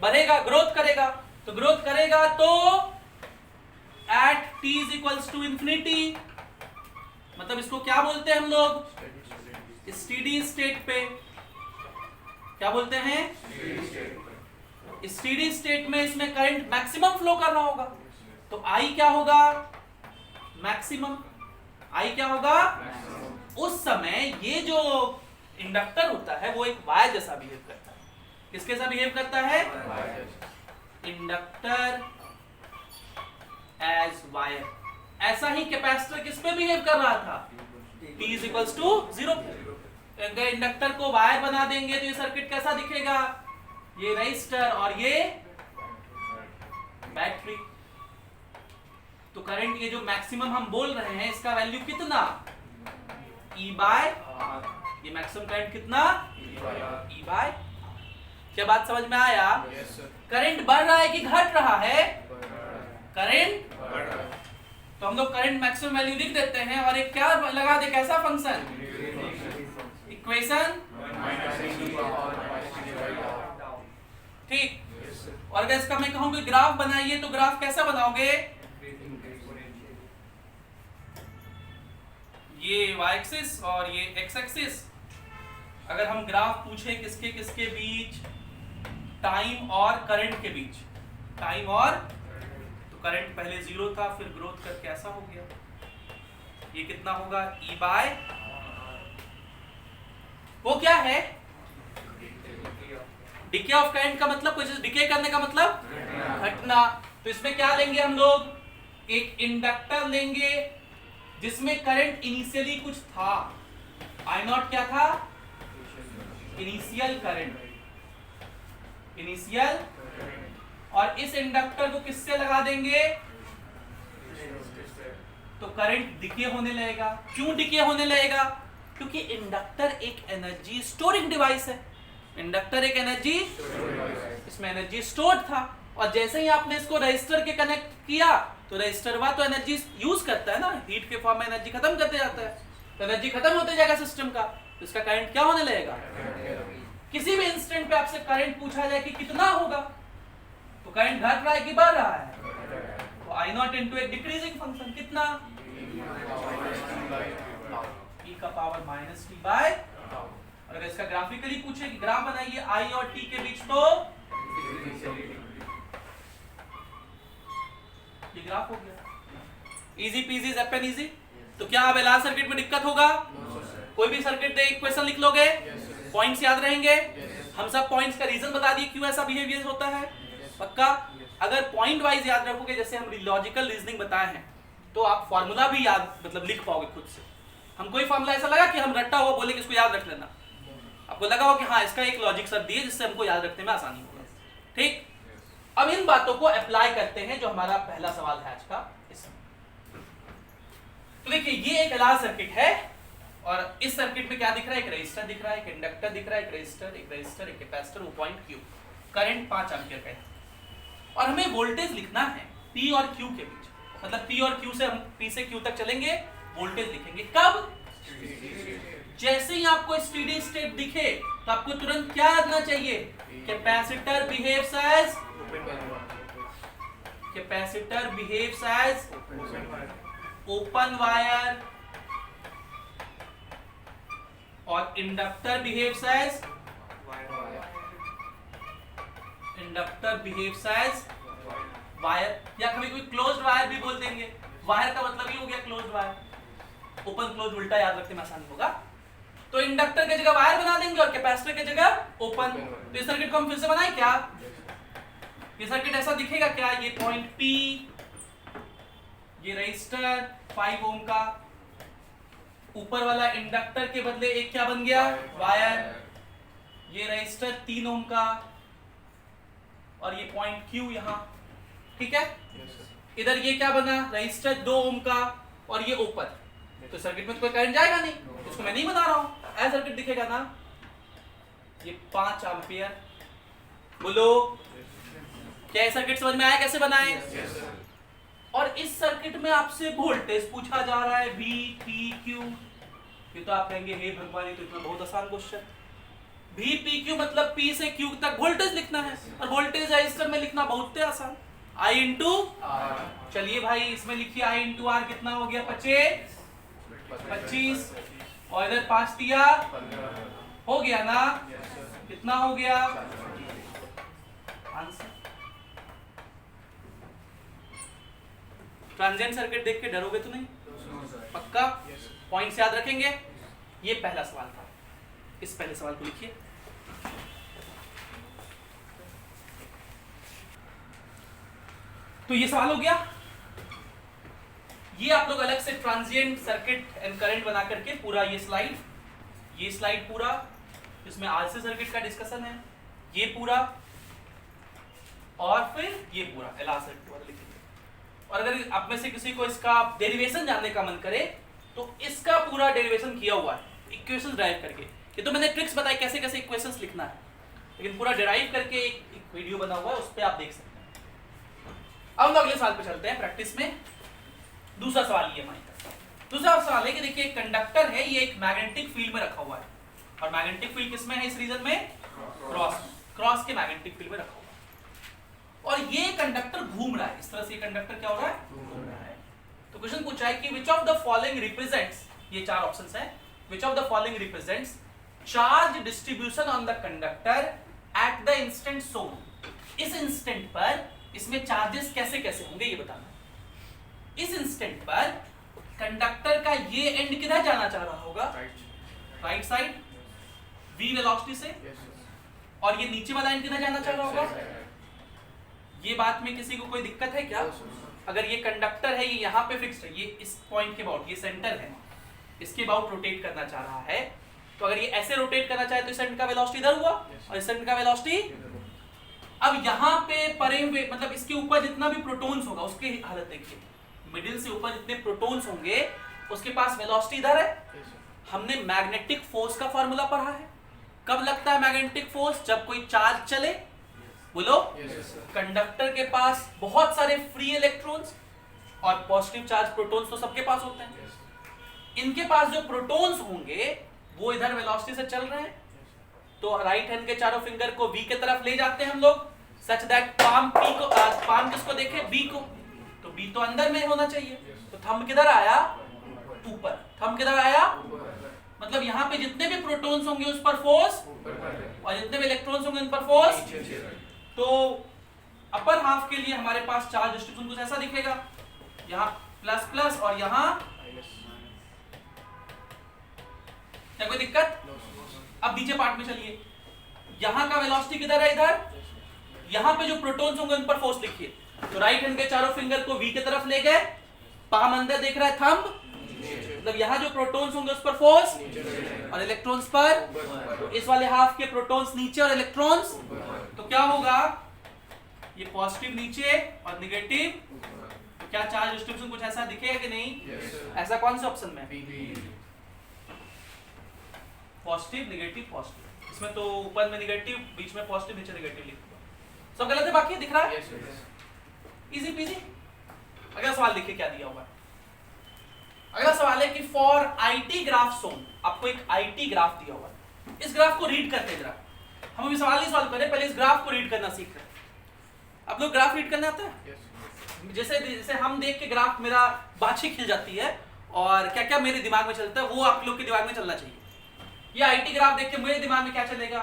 बढ़ेगा, ग्रोथ करेगा। तो ग्रोथ करेगा तो at t is equals to infinity, मतलब इसको क्या बोलते हैं हम लोग? स्टेडी स्टेट पे क्या बोलते हैं? स्टेडी स्टेट में इसमें करंट मैक्सिमम फ्लो कर रहा होगा, तो I क्या होगा? मैक्सिमम। I क्या होगा? उस समय ये जो इंडक्टर होता है वो एक वायर जैसा बिहेव करता है। किसके साथ बिहेव करता है? Inductor as wire. ऐसा ही कैपेसिटर किस पे बिहेव कर रहा था? t is equals to 0। अगर इंडक्टर को वायर बना देंगे तो ये सर्किट कैसा दिखेगा? ये रेजिस्टर और ये बैटरी। तो करंट ये जो मैक्सिमम हम बोल रहे हैं, इसका वैल्यू कितना? E बाय, ये मैक्सिमम करंट कितना? E by. क्या बात समझ में आया? करंट बढ़ रहा है कि घट रहा है? करंट, तो हम लोग करंट मैक्सिमम वैल्यू लिख देते हैं और एक क्या लगा दे, कैसा फंक्शन? इक्वेशन ठीक। और अगर इसका मैं कहूं कि ग्राफ बनाइए तो ग्राफ कैसा बनाओगे? ये y एक्सिस और ये x एक्सिस। अगर हम ग्राफ पूछे किसके किसके बीच, टाइम और करंट के बीच, टाइम और, तो करंट पहले 0 था, फिर ग्रोथ करके ऐसा हो गया, ये कितना होगा? E बाय, वो क्या है? डिके ऑफ करंट का मतलब कोई चीज डिके करने का मतलब घटना। तो इसमें क्या लेंगे हम लोग? एक इंडक्टर लेंगे जिसमें करंट इनिशियली कुछ था, आई नॉट क्या था? Initial current, initial. और इस इंडक्टर को किससे लगा देंगे? तो करंट डिके होने लगेगा। क्यों डिके होने लगेगा? क्योंकि इंडक्टर एक एनर्जी स्टोरिंग डिवाइस है। इंडक्टर एक एनर्जी, इसमें एनर्जी स्टोर्ड था, और जैसे ही आपने इसको रजिस्टर के कनेक्ट किया तो रजिस्टर वा तो एनर्जी यूज करता है ना, हीट के फॉर्म में एनर्जी खत्म करते जाता है, तो एनर्जी खत्म होते जाएगा सिस्टम का, तो इसका करंट क्या होने लगेगा? किसी भी इंस्टेंट पे आपसे करंट पूछा जाए कि कितना होगा, तो करंट घट रहा है कि बढ़ रहा है? तो आई नॉट इनटू एक डिक्रीजिंग फंक्शन, कितना? e का पावर माइनस टी बाय। और अगर इसका ग्राफिकली पूछे कि ग्राफ बनाइए i और t के बीच, तो ये ग्राफ हो गया। इजी पीजी ज़ेपन इजी। तो क्या अब एलआर सर्किट में दिक्कत होगा? कोई भी सर्किट दे इक्वेशन लिख लोगे, पॉइंट्स याद रहेंगे। हम सब पॉइंट्स का रीजन बता दिए क्यों ऐसा बिहेवियर होता है, पक्का। अगर पॉइंट वाइज याद रखोगे, जैसे हम लॉजिकल रीजनिंग बताए हैं, तो आप फॉर्मूला भी याद मतलब लिख पाओगे खुद से। हम कोई फॉर्मूला ऐसा लगा कि हम रट्टा हुआ बोले कि इसको याद रख लेना, आपको लगा हो कि हाँ इसका एक लॉजिक सब दिए जिससे हमको याद रखने में आसानी होगा, ठीक। अब इन बातों को अप्लाई करते हैं जो हमारा पहला सवाल है आज का। तो देखिए ये एक एलआर सर्किट है, और इस सर्किट में क्या दिख रहा है? एक रेजिस्टर दिख रहा है, एक इंडक्टर दिख रहा है, एक रेजिस्टर, एक कैपेसिटर, वो पॉइंट Q, करंट 5 एम्पीयर का है, और हमें वोल्टेज लिखना है P और Q के बीच। मतलब P और Q से हम P से Q तक चलेंगे, वोल्टेज लिखेंगे कब? जैसे ही आपको स्टेडी स्टेट दिखे तो आपको तुरंत क्या रखना चाहिए? Capacitor behaves as, capacitor behaves as open wire, और inductor behaves as, inductor behaves as wire, या कभी कोई क्लोज्ड वायर भी बोल देंगे। वायर का मतलब ये हो गया क्लोज्ड वायर, ओपन क्लोज उल्टा याद रखने में आसानी होगा। तो इंडक्टर की जगह वायर बना देंगे और कैपेसिटर की जगह ओपन। तो इस सर्किट को हम फिर से बनाएं क्या? ये सर्किट ऐसा दिखेगा क्या? ये पॉइंट P, ये रजिस्टर 5 ओम का, ऊपर वाला इंडक्टर के बदले एक क्या बन गया? वायर। ये रजिस्टर 3 ओम का, और ये पॉइंट Q यहाँ, ठीक है। इधर ये क्या बना? रजिस्टर 2 ओम का, और ये ओपन। तो सर्किट में तो कोई करंट जाएगा नहीं, इसको मैं नहीं बना रहा हूं, ऐसा सर्किट दिखेगा ना। ये 5 एम्पीयर। बोलो क्या ये सर्किट समझ में आया कैसे बनाए? और इस सर्किट में आपसे वोल्टेज पूछा जा रहा है V, P, Q। ये तो आप कहेंगे हे भगवान, ये तो इतना बहुत आसान क्वेश्चन। V, P, Q मतलब P से Q तक वोल्टेज लिखना है, और वोल्टेज रजिस्टर में लिखना बहुत आसान। I into R। चलिए भाई इसमें लिखिए I इंटू R, कितना हो गया? 25, और इधर 5 दिया, हो गया ना? कितना हो गया आंसर? ट्रांजिएंट सर्किट देख के डरोगे तो नहीं? पक्का? पॉइंट्स याद रखेंगे। ये पहला सवाल था, इस पहले सवाल को लिखिए। तो ये सवाल हो गया। ये आप लोग अलग से ट्रांजिएंट सर्किट एंड करंट बना करके पूरा ये स्लाइड पूरा, इसमें आरसी सर्किट का डिस्कशन है, ये पूरा, और फिर ये पूरा एलआर सर्किट वाला लिखेंगे। और अगर आप में से किसी को इसका डेरिवेशन जानने का मन करे तो इसका पूरा डेरिवेशन किया हुआ है इक्वेशंस ड्राइव करके। ये तो मैंने ट्रिक्स बताई कैसे कैसे इक्वेशंस लिखना है, लेकिन पूरा डिराइव करके एक वीडियो बना हुआ है, उस पर आप देख सकते हैं। अब हम अगले सवाल पे चलते हैं प्रैक्टिस में। दूसरा सवाल ये हमारा दूसरा सवाल है कि देखिए एक कंडक्टर है, ये एक मैग्नेटिक फील्ड में रखा हुआ है, और मैग्नेटिक फील्ड किसमें है? इस रीजन में क्रॉस में। क्रॉस के मैग्नेटिक फील्ड में रखा हुआ और ये कंडक्टर घूम रहा है, इस तरह से ये कंडक्टर क्या हो रहा है, घूम रहा है। तो क्वेश्चन पूछा है कि which of the following represents, ये चार ऑप्शंस हैं, which of the following represents charge distribution on the conductor at the instant shown. इस इंस्टेंट पर इसमें चार्जेस कैसे कैसे होंगे ये बताना। इस इंस्टेंट पर कंडक्टर का ये एंड किधर जाना चाह रहा होगा, राइट साइड v वेलोसिटी से, और ये नीचे वाला एंड किधर जाना चाह रहा होगा। ये बात में किसी को कोई दिक्कत है क्या? अगर ये कंडक्टर है, ये यहाँ पे फिक्स्ड है, ये इस पॉइंट के अबाउट, ये सेंटर है, इसके अबाउट रोटेट करना चाह रहा है, तो अगर ये ऐसे रोटेट करना चाहे तो इस एंड का वेलोसिटी इधर हुआ और इस एंड का वेलोसिटी। अब यहाँ पे परे हुए मतलब इसके ऊपर जितना भी प्रोटॉन्स होगा उसकी हालत देखिए, मिडिल से ऊपर जितने प्रोटॉन्स होंगे उसके पास वेलोसिटी इधर है। हमने मैग्नेटिक फोर्स का फार्मूला पढ़ा है, कब लगता है मैग्नेटिक फोर्स, जब कोई चार्ज चले, बोलो। कंडक्टर के पास बहुत सारे फ्री इलेक्ट्रॉन्स और पॉजिटिव चार्ज प्रोटॉन्स तो सबके पास होते हैं, इनके पास जो प्रोटॉन्स होंगे वो इधर वेलोसिटी से चल रहे हैं, तो राइट हैंड के चारों फिंगर को V के तरफ ले जाते हैं हम लोग, सच दैट पाम किसको देखे, B को, तो B तो अंदर में होना चाहिए, तो थंब किधर आया, ऊपर, थंब किधर आया, मतलब यहाँ पे जितने भी प्रोटॉन्स होंगे उस पर फोर्स और जितने भी इलेक्ट्रॉन्स होंगे उन पर फोर्स। तो अपर हाफ के लिए हमारे पास चार्ज डिस्ट्रीब्यूशन कुछ ऐसा दिखेगा, यहाँ प्लस प्लस और यहाँ, क्या कोई दिक्कत? अब नीचे पार्ट में चलिए, यहाँ का वेलोसिटी किधर है, इधर, यहाँ पे जो प्रोटॉन्स होंगे उन पर फोर्स लिखिए, तो राइट हैंड के चारों फिंगर को V के तरफ ले गए, पाम अंदर देख रहा है, थंब, मतलब यहाँ जो प्रोटॉन्स होंगे उस पर फोर्स और इलेक्ट्रॉन्स पर, तो इस वाले हाफ के प्रोटॉन्स नीचे और इलेक्ट्रॉन्स, तो क्या होगा, ये पॉजिटिव नीचे और नेगेटिव, तो क्या चार्ज डिस्ट्रीब्यूशन कुछ ऐसा दिखेगा कि नहीं? ऐसा कौन से ऑप्शन में, पॉजिटिव नेगेटिव पॉजिटिव, इसमें तो ऊपर में नेगेटिव, बीच में पॉजिटिव, नीचे नेगेटिव लिखा, सब गलत है, बाकी दिख रहा है, इजी पीजी। अगला सवाल देखिए क्या दिया हुआ है। अगला सवाल है कि फॉर IT ग्राफ शोन, आपको एक IT ग्राफ दिया हुआ है, इस ग्राफ को रीड करते हैं जरा, हम अभी सवाल नहीं सॉल्व करें, पहले इस ग्राफ को रीड करना सीख रहे हैं। आप लोग ग्राफ रीड करना आता है? जैसे जैसे हम देख के ग्राफ, मेरा बाछी खिल जाती है और क्या क्या मेरे दिमाग में चलता है वो आप लोग के दिमाग में चलना चाहिए। ये IT ग्राफ देख के मेरे दिमाग में क्या चलेगा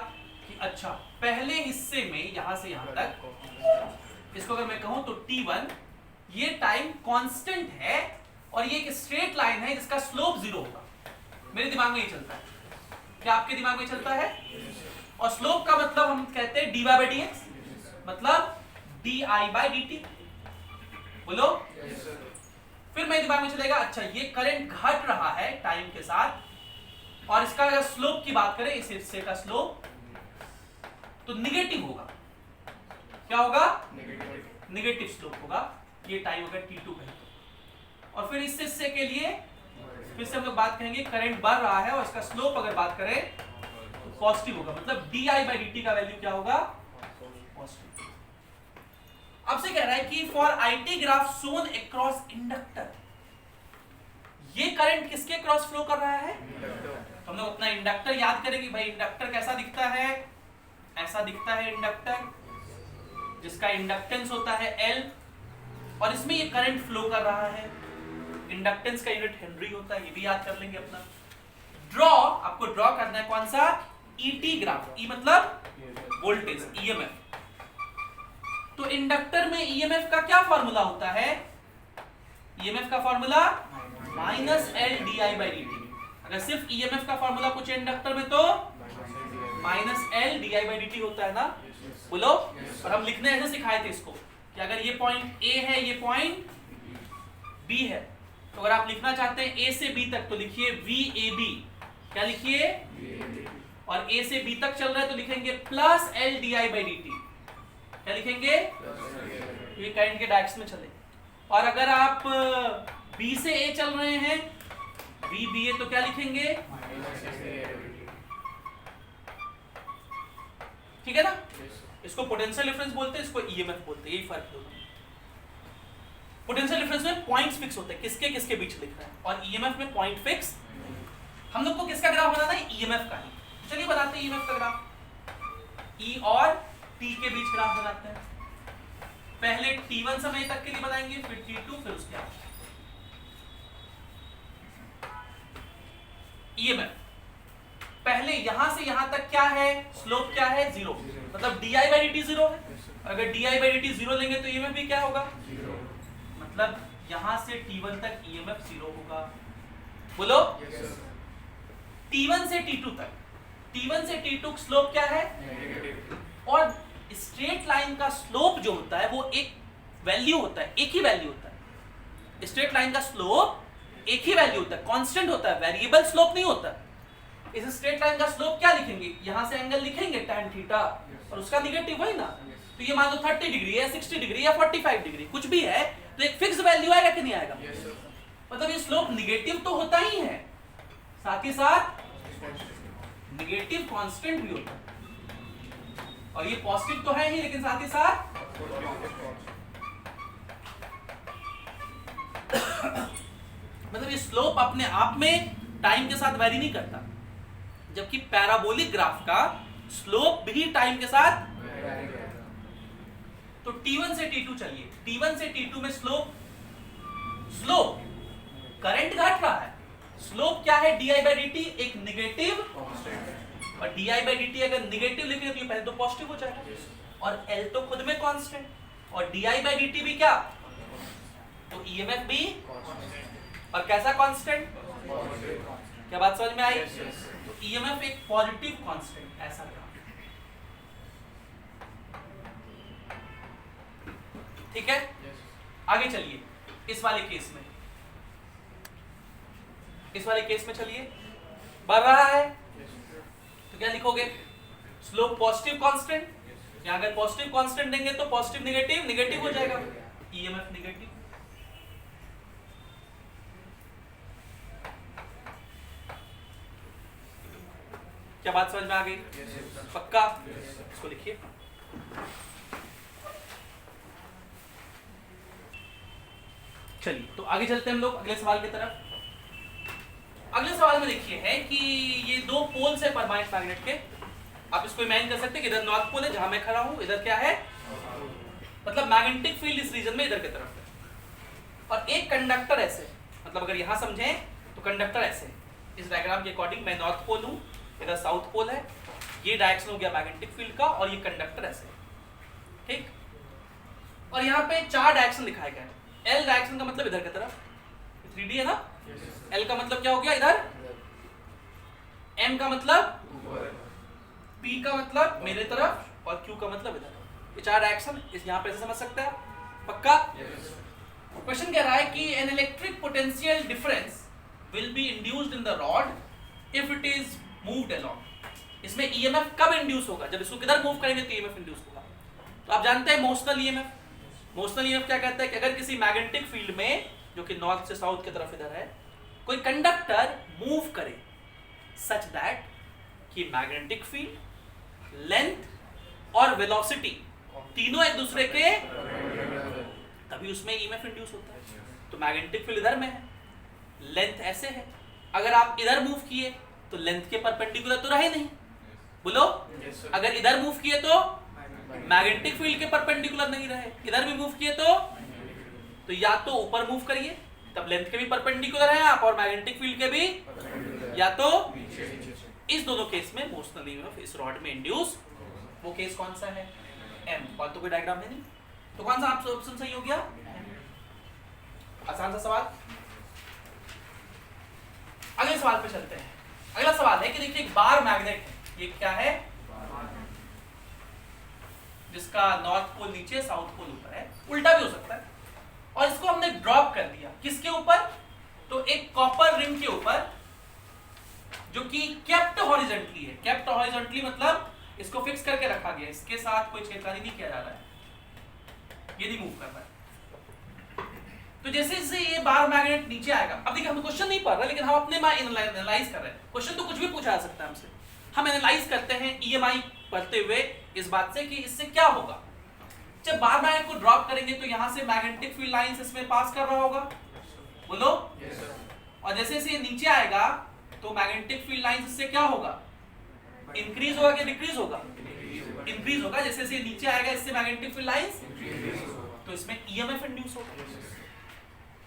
कि अच्छा पहले हिस्से में यहां से यहां तक, इसको अगर मैं कहूं तो T1, ये टाइम कांस्टेंट है और ये एक स्ट्रेट लाइन है जिसका स्लोप 0 होगा, मेरे दिमाग में ये चलता है, क्या आपके दिमाग में चलता है? और स्लोप का मतलब हम कहते हैं dy/dx, मतलब di/dt, बोलो। फिर मेरे दिमाग में चलेगा अच्छा ये करंट घट रहा है टाइम के साथ, और इसका अगर स्लोप की बात करें, इस हिस्से का स्लोप तो निगेटिव होगा, क्या होगा, निगेटिव स्लोप होगा, ये टाइम अगर T2 कहें तो। और फिर इस हिस्से के लिए फिर से हम लोग बात कहेंगे करंट बढ़ रहा है और इसका स्लोप अगर बात करें तो पॉजिटिव होगा, मतलब di/dt का वैल्यू क्या होगा, पॉजिटिव। अब से कह रहा है कि for IT graph shown across inductor, ये करंट किसके क्रॉस फ्लो कर रहा है, तो हम लोग अपना इंडक्टर याद करेंगे, भाई इंडक्टर कैसा दिखता है, ऐसा दिखता है इंडक्टर, जिसका इंडक्टेंस होता है L, और इसमें ये करंट फ्लो कर रहा है, इंडक्टेंस का यूनिट हेनरी होता है, ये भी याद कर लेंगे अपना। ड्रॉ, आपको ड्रॉ करना है कौन सा, ET ग्राफ, E मतलब वोल्टेज, EMF। तो इंडक्टर में EMF का क्या फार्मूला होता है, EMF का फार्मूला -L di/dt, अगर सिर्फ EMF का फार्मूला कुछ इंडक्टर में तो -L di/dt होता है ना, बोलो। और हम लिखने ऐसे सिखाए थे इसको कि अगर ये पॉइंट A है, ये पॉइंट B है, तो अगर आप लिखना चाहते हैं A से B तक तो लिखिए VAB, क्या लिखिए, और A से B तक चल रहा है तो लिखेंगे +L di/dt, क्या लिखेंगे, ये करंट के डायरेक्शन में चले। और अगर आप B से A चल रहे हैं, VBA, तो क्या लिखेंगे, ठीक है ना। इसको पोटेंशियल डिफरेंस बोलते हैं, इसको EMF बोलते हैं, यही फर्क है। पोटेंशियल डिफरेंस में पॉइंट्स फिक्स होते हैं, किसके किसके बीच लिख रहा है, और EMF में पॉइंट फिक्स। हम लोग को किसका ग्राफ बनाना है, EMF का ही। चलिए बनाते हैं EMF का ग्राफ। E और T के बीच ग्राफ बनाते हैं। पहले T1 समय तक के लिए बनाएंगे, फिर T2, फिर उसके बाद EMF। पहले यहां से यहां तक क्या है, स्लोप क्या है, 0, मतलब di/dt 0 है। अगर di/dt 0 लेंगे तो EMF भी क्या होगा, 0। मतलब यहां से T1 तक EMF 0 होगा। बोलो T1 से T2 तक, T1 से T2 स्लोप क्या है, नेगेटिव। और स्ट्रेट लाइन का स्लोप जो होता है वो एक वैल्यू होता है, एक ही वैल्यू होता है। स्ट्रेट लाइन का स्लोप एक ही वैल्यू होता है, कांस्टेंट होता है, वेरिएबल स्लोप नहीं होता। इस स्ट्रेट लाइन का स्लोप क्या लिखेंगे, यहां से एंगल लिखेंगे tan थीटा, और उसका निगेटिव वही ना। तो ये मान लो 30 डिग्री या 60 डिग्री या 45 डिग्री कुछ भी है, तो एक फिक्स वैल्यू आएगा कि नहीं आएगा। मतलब ये स्लोप निगेटिव तो होता ही है, साथ ही साथ निगेटिव कांस्टेंट भी होता है। और ये पॉजिटिव तो है ही, लेकिन साथ ही साथ मतलब ये स्लोप अपने आप में टाइम के साथ वेरी नहीं करता, जबकि पैराबोलिक ग्राफ का स्लोप भी टाइम के साथ। तो T1 से T2 चलिए, T1 से T2 में स्लोप करंट घट रहा है, स्लोप क्या है, di/dt एक नेगेटिव, और di/dt अगर नेगेटिव लिखेंगे तो ये पहले तो पॉजिटिव हो जाएगा, और L तो खुद में कांस्टेंट, और di/dt भी क्या, तो EMF भी, और कैसा कांस्टेंट, क्या बात समझ में आई। तो EMF एक पॉजिटिव कांस्टेंट, ऐसा क्या, ठीक है। आगे चलिए, इस वाले केस में, चलिए बढ़ रहा है तो क्या लिखोगे, स्लोप पॉजिटिव कांस्टेंट, या अगर पॉजिटिव कांस्टेंट देंगे तो पॉजिटिव नेगेटिव, नेगेटिव हो जाएगा, EMF नेगेटिव। क्या बात समझ में आ गई, पक्का। इसको लिखिए, चलिए तो आगे चलते हैं हम लोग अगले सवाल की तरफ। अगले सवाल में देखिए है कि ये दो पोल्स है परमानेंट मैग्नेट के। आप इसको इमेजिन कर सकते हैं कि इधर नॉर्थ पोल है जहां मैं खड़ा हूं, इधर क्या है, मतलब मैग्नेटिक फील्ड इस रीजन में इधर की तरफ है, और एक कंडक्टर ऐसे, मतलब अगर यहां समझें तो कंडक्टर ऐसे, इस डायग्राम के अकॉर्डिंग मैं नॉर्थ पोल हूं, इधर साउथ पोल है, ये डायरेक्शन हो गया मैग्नेटिक फील्ड का, और ये कंडक्टर ऐसे, ठीक। और यहाँ पे 4 डायरेक्शन दिखाए गए। L डायरेक्शन का मतलब इधर की तरफ, 3D है ना, L का मतलब क्या हो गया इधर, M का मतलब, P का मतलब मेरे तरफ, और Q का मतलब इधर। ये 4 डायरेक्शन इस यहाँ पे ऐसे समझ सकते हैं, पक्का। क्वेश्चन कह रहा है कि an electric potential difference will be induced in the rod if it is moved along. इसमें EMF कब इंड्यूस होगा, जब इसको किधर मूव करेंगे तो EMF इंड्यूस होगा। तो आप जानते हैं मोशनल EMF, मोशनल EMF क्या कहता है कि अगर किसी मैग्नेटिक फील्ड में जो कि नॉर्थ से साउथ की तरफ इधर है, कोई कंडक्टर मूव करे सच दैट कि मैग्नेटिक फील्ड, लेंथ और वेलोसिटी तीनों एक दूसरे के, तभी उसमें EMF इंड्यूस होता है। तो मैग्नेटिक फील्ड इधर में है, लेंथ ऐसे है, अगर आप इधर मूव किए तो लेंथ के परपेंडिकुलर तो रहे नहीं, बोलो। अगर इधर मूव किए तो मैग्नेटिक फील्ड के परपेंडिकुलर नहीं रहे, इधर भी मूव किए तो या तो ऊपर मूव करिए तब लेंथ के भी परपेंडिकुलर है आप, और मैग्नेटिक फील्ड के भी, या तो इस दोनों केस में मोशनल EMF इस रॉड में इंड्यूस। वो केस कौन सा है, M। और तो कोई डायग्राम है नहीं, तो कौन सा आपका ऑप्शन सही हो गया, आसान सा सवाल। अगले सवाल पे चलते हैं। अगला सवाल है कि देखिए एक बार मैग्नेट है, ये क्या है, जिसका नॉर्थ पोल नीचे साउथ पोल ऊपर है, उल्टा भी हो सकता है, और इसको हमने ड्रॉप कर दिया किसके ऊपर, तो एक कॉपर रिंग के ऊपर जो कि केप्ट हॉरिजॉन्टली है। केप्ट हॉरिजॉन्टली मतलब इसको फिक्स करके रखा गया, इसके साथ कोई छेड़खानी नहीं किया जा रहा है, ये नहीं मूव कर रहा है। तो जैसे जैसे ये बार मैग्नेट नीचे आएगा, अब देखिए हम क्वेश्चन नहीं पढ़ रहे, लेकिन हम अपने में एनालाइज कर रहे हैं। क्वेश्चन तो कुछ भी पूछा जा सकता है हमसे, हम एनालाइज करते हैं EMI पढ़ते हुए इस बात से कि इससे क्या होगा। जब बार मैग्नेट को ड्रॉप करेंगे तो यहाँ से मैग्नेटिक फील्ड लाइंस इसमें पास कर रहा होगा, बोलो। और जैसे जैसे ये नीचे आएगा तो मैग्नेटिक फील्ड लाइंस इससे क्या होगा, इंक्रीज होगा कि डिक्रीज होगा, इंक्रीज होगा, जैसे जैसे नीचे आएगा इससे मैग्नेटिक फील्ड लाइंस तो इसमें ईएमएफ इंड्यूस होगा।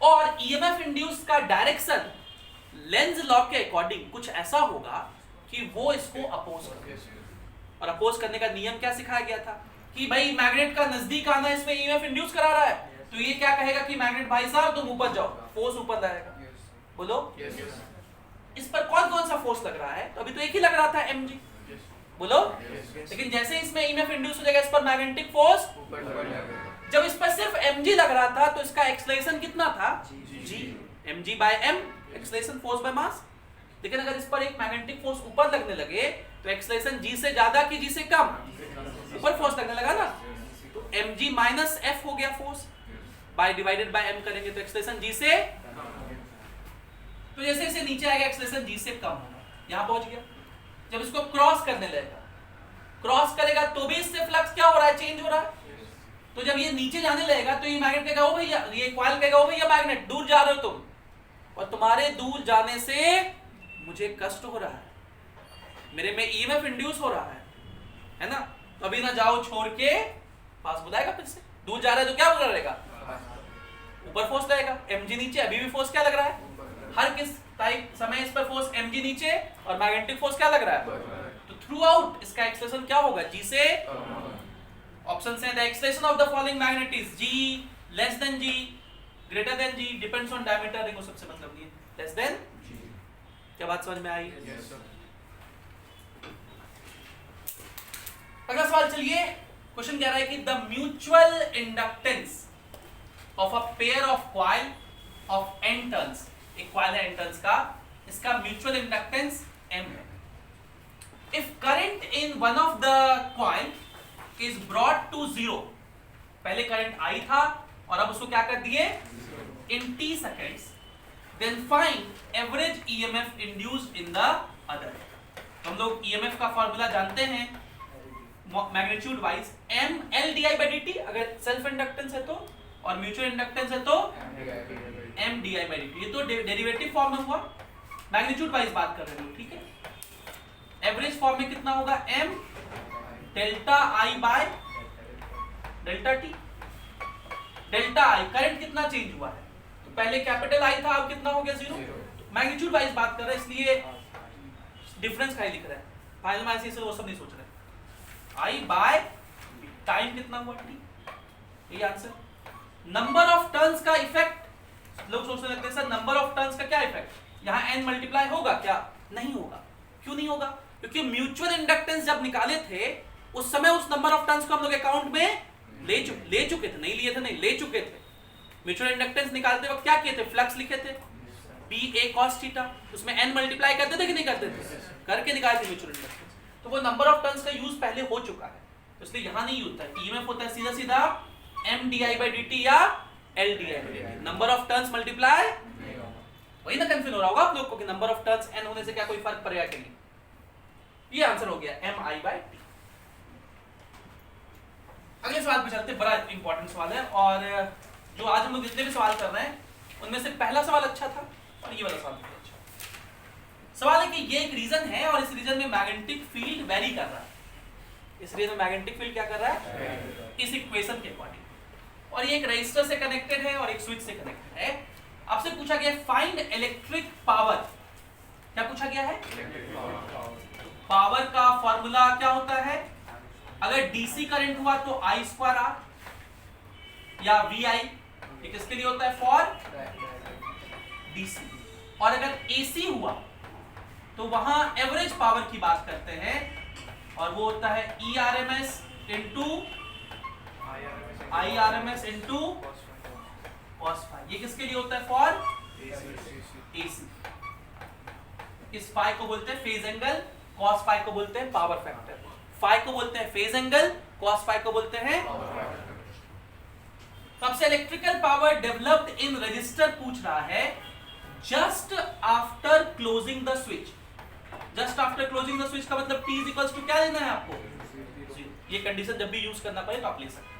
और ईएमएफ इंड्यूस का डायरेक्शन लेंज लॉ के अकॉर्डिंग कुछ ऐसा होगा कि वो इसको अपोज करे। और अपोज करने का नियम क्या सिखाया गया था कि भाई मैग्नेट का नजदीक आना इसमें ईएमएफ इंड्यूस करा रहा है, तो ये क्या कहेगा कि मैग्नेट भाई साहब तुम ऊपर जाओ, फोर्स ऊपर लाएगा। बोलो इस पर कौन कौन सा फोर्स लग रहा है? तो अभी तो एक ही लग रहा था mg, बोलो। लेकिन जैसे इसमें ईएमएफ इंड्यूस हो जाएगा इस पर मैग्नेटिक फोर्स, जब इस पर सिर्फ mg लग रहा था तो इसका एक्सेलरेशन कितना था? g, mg by m acceleration force by mass. लेकिन अगर इस पर एक मैग्नेटिक फोर्स ऊपर लगने लगे तो एक्सेलरेशन g से ज्यादा कि g से कम? ऊपर फोर्स लगने लगा ना, तो mg माइनस f हो गया force, by divided by m करेंगे तो एक्सेलरेशन g से, तो जैसे जैसे नीचे आएगा एक्सेलरेशन g से कम होगा, यहां पहुंच गया। जब इसको क्रॉस करने लगेगा, क्रॉस करेगा तो भी इससे फ्लक्स क्या हो रहा है? चेंज हो रहा है। तो जब ये नीचे जाने लगेगा तो ये मैग्नेट कहेगा ओ भैया, ये कॉइल कहेगा ओ भैया मैग्नेट दूर जा रहे हो तुम, और तुम्हारे दूर जाने से मुझे कष्ट हो रहा है, मेरे में ईएमएफ इंड्यूस हो रहा है ना, तो अभी ना जाओ छोड़ के पास बुलाएगा, फिर से दूर जा रहा है तो क्या बुला रहेगा? ऊपर फोर्स लगेगा, mg नीचे, अभी भी फोर्स क्या लग रहा है? हर किस टाइप समय इस पर फोर्स mg नीचे और मैग्नेटिक फोर्स क्या लग रहा है? तो थ्रू आउट इसका एक्सेलरेशन क्या होगा? g से। ऑप्शन है the acceleration of the following magnet is g less than g greater than g depends on diameter ring, सबसे मतलब नहीं है लेस देन g। क्या बात समझ में आई? अगला सवाल चलिए, क्वेश्चन कह रहा है कि the mutual inductance of a pair of coil of n turns, एक कॉइल है n टर्न्स का, इसका म्यूचुअल इंडक्टेंस m है। If current in one of the coil is brought to 0, पहले करंट I था और अब उसको क्या कर दिए? In t seconds, then find average EMF induced in the other. हम लोग ईएमएफ का फॉर्मूला जानते हैं magnitude wise, m l di by dt अगर सेल्फ इंडक्टेंस है तो, और म्यूचुअल इंडक्टेंस है तो m di by dt। ये तो डेरिवेटिव फॉर्म में हुआ, मैग्नीट्यूड वाइज बात कर रहे हो, ठीक है। एवरेज फॉर्म में कितना होगा? m delta I by delta t। Delta I current कितना चेंज हुआ है? तो पहले कैपिटल I था, अब कितना हो गया? 0। मैग्नीट्यूड वाइज बात कर रहे हैं इसलिए डिफरेंस का ही लिख रहे हैं, फाइनल में ऐसे वो सब नहीं सोच रहे। I बाय टाइम कितना हुआ? t, ये आंसर। नंबर ऑफ टर्न्स का इफेक्ट, लोग सोचने लगते हैं सर नंबर ऑफ टर्न्स का क्या इफेक्ट, यहाँ n मल्टीप्लाई होगा क्या? नहीं होगा। क्यों नहीं होगा? क्योंकि म्यूचुअल इंडक्टेंस जब निकाले थे उस समय उस नंबर ऑफ टर्न्स को हम लोग अकाउंट में ले चुके थे, नहीं लिए थे, नहीं ले चुके थे। म्यूचुअल इंडक्टेंस निकालते वक्त क्या किए थे? फ्लक्स लिखे थे BA cos थीटा, उसमें n मल्टीप्लाई करते थे कि नहीं करते थे? करके निकाले थे म्यूचुअल इंडक्टेंस। तो वो नंबर ऑफ टर्न्स का यूज पहले हो चुका है, इसलिए यहां नहीं होता है। ईएमएफ होता है सीधा सीधा m di by dt या l di by dt, number of turns multiply. वही ना कंफ्यूज हो रहा होगा आप लोग को कि नंबर ऑफ टर्न्स n होने से क्या कोई फर्क पड़ेगा कि नहीं। ये आंसर हो गया m I by t। अगले सवाल पे चलते, बड़ा इंपॉर्टेंट सवाल है, और जो आज हम लोग जितने भी सवाल कर रहे हैं उनमें से पहला सवाल अच्छा था और ये वाला सवाल भी अच्छा। सवाल है कि ये एक रीजन है और इस रीजन में मैग्नेटिक फील्ड वेरी कर रहा है। इस रीजन में मैग्नेटिक फील्ड क्या कर रहा है? इस इक्वेशन के अकॉर्डिंग। और ये एक रेजिस्टर से कनेक्टेड है और एक स्विच से कनेक्टेड है। आपसे पूछा गया फाइंड इलेक्ट्रिक पावर। क्या पूछा गया है? पावर का फॉर्मूला क्या होता है? अगर डीसी करंट हुआ तो I स्क्वायर R या VI, ये किसके लिए होता है? For DC. और अगर एसी हुआ तो वहां एवरेज पावर की बात करते हैं और वो होता है ERMS into IRMS into cos phi. ये किसके लिए होता है? For AC. इस फाई को बोलते हैं फेज एंगल, cos फाई को बोलते हैं पावर फैक्टर। फाई को बोलते हैं फेज एंगल, cos फाई को बोलते हैं। सबसे electrical power developed in register पूछ रहा है just after closing the switch. Just after closing the switch का मतलब t इज इक्वल्स टू क्या लेना है आपको? ये कंडीशन जब भी यूज करना पड़े तो आप ले सकते हैं।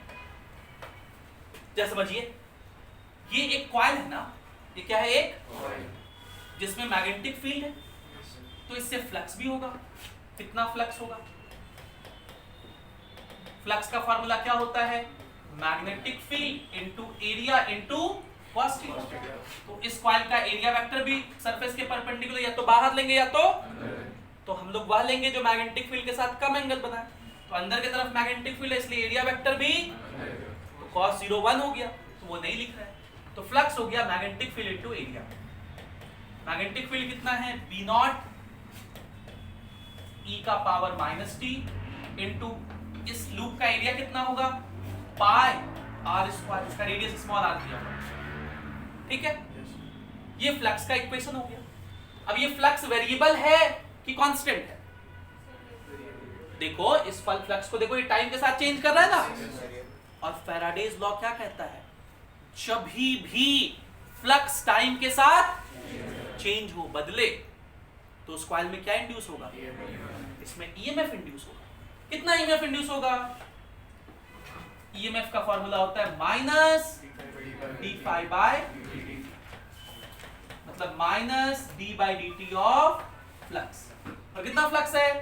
जैसे समझिए ये एक कॉइल है ना, ये क्या है? एक जिसमें मैग्नेटिक फील्ड है, तो इससे फ्लक्स भी होगा। कितना फ्लक्स होगा? फ्लक्स का फॉर्मूला क्या होता है? Magnetic field into area into cos theta. तो इस कॉइल का एरिया वेक्टर भी सरफेस के परपेंडिकुलर या तो बाहर लेंगे या तो हम लोग वह लेंगे जो मैग्नेटिक फील्ड के साथ कम एंगल बनाए। तो अंदर की तरफ मैग्नेटिक फील्ड है इसलिए एरिया वेक्टर भी तो cos 0 1 हो गया, तो वो नहीं लिख रहा है। तो फ्लक्स हो गया magnetic field into area. Magnetic field कितना है? B नॉट e का पावर माइनस टी इनटू इस लूप का एरिया कितना होगा? पाई r स्क्वायर, इसका रेडियस स्मॉल r दिया हुआ, ठीक है। ये फ्लक्स का इक्वेशन हो गया। अब ये फ्लक्स वेरिएबल है कि कांस्टेंट है? देखो इस फ्लक्स को देखो, ये टाइम के साथ चेंज कर रहा है ना। और फैराडेज लॉ क्या कहता है? जब भी फ्लक्स टाइम के साथ चेंज हो, बदले, तो उस कॉइल में क्या इंड्यूस होगा? इसमें ईएमएफ इंड्यूस होगा। कितना ईएमएफ इंड्यूस होगा? ईएमएफ का फॉर्मूला होता है माइनस डी फाई बाय, मतलब minus d by d t of flux. और कितना फ्लक्स है?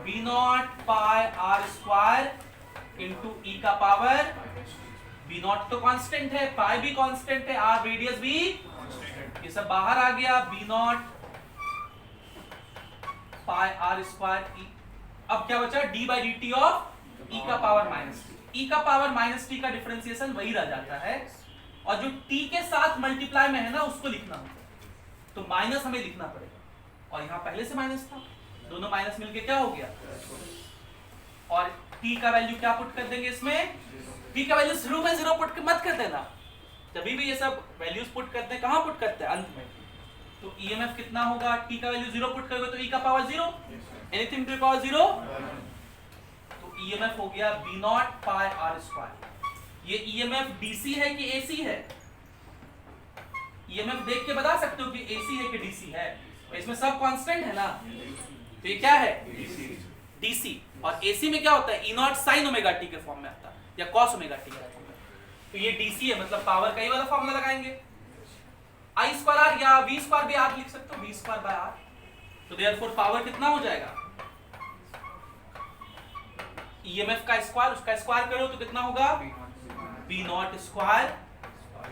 B naught pi are square into e का पावर, बी नॉट तो कांस्टेंट है, पाई भी कांस्टेंट है, आर रेडियस भी, ये सब बाहर आ गया, B naught pi are square e. अब क्या बचा? D by d t of e का पावर माइनस टी। ई का पावर माइनस टी का डिफरेंशिएशन वही रह जाता है, और जो टी के साथ मल्टीप्लाई में है ना उसको लिखना होता है, तो माइनस हमें लिखना पड़ेगा। और यहाँ पहले से माइनस था, दोनों माइनस मिलके क्या हो गया? और टी का वैल्यू क्या पुट कर देंगे इसमें? टी का वैल्यू शुरू में 0 पुट मत कर देना। जब भी ये सब वैल्यूज पुट करते हैं, कहाँ पुट करते हैं? अंत में। तो ईएमएफ कितना होगा? टी का वैल्यू 0 पुट करोगे तो ई का power 0, anything to the power 0, तो ईएमएफ हो गया B naught pi are square. ये ईएमएफ डीसी है कि एसी है? ईएमएफ देख के बता सकते हो कि एसी है कि डीसी है? इसमें सब कांस्टेंट है ना, तो ये क्या है? डीसी। और एसी में क्या होता है? ई नॉट साइन ओमेगा टी के फॉर्म में आता है, या कॉस ओमेगा टी के फॉर्म में। तो ये डीसी है, मतलब पावर का ये वाला फॉर्मूला लगाएंगे, आई स्क्वायर आर, या वी स्क्वायर भी आप लिख सकते हो, वी स्क्वायर बाय आर। तो देयरफॉर पावर कितना हो जाएगा? ईएमएफ का स्क्वायर, उसका स्क्वायर करो तो कितना होगा? B naught square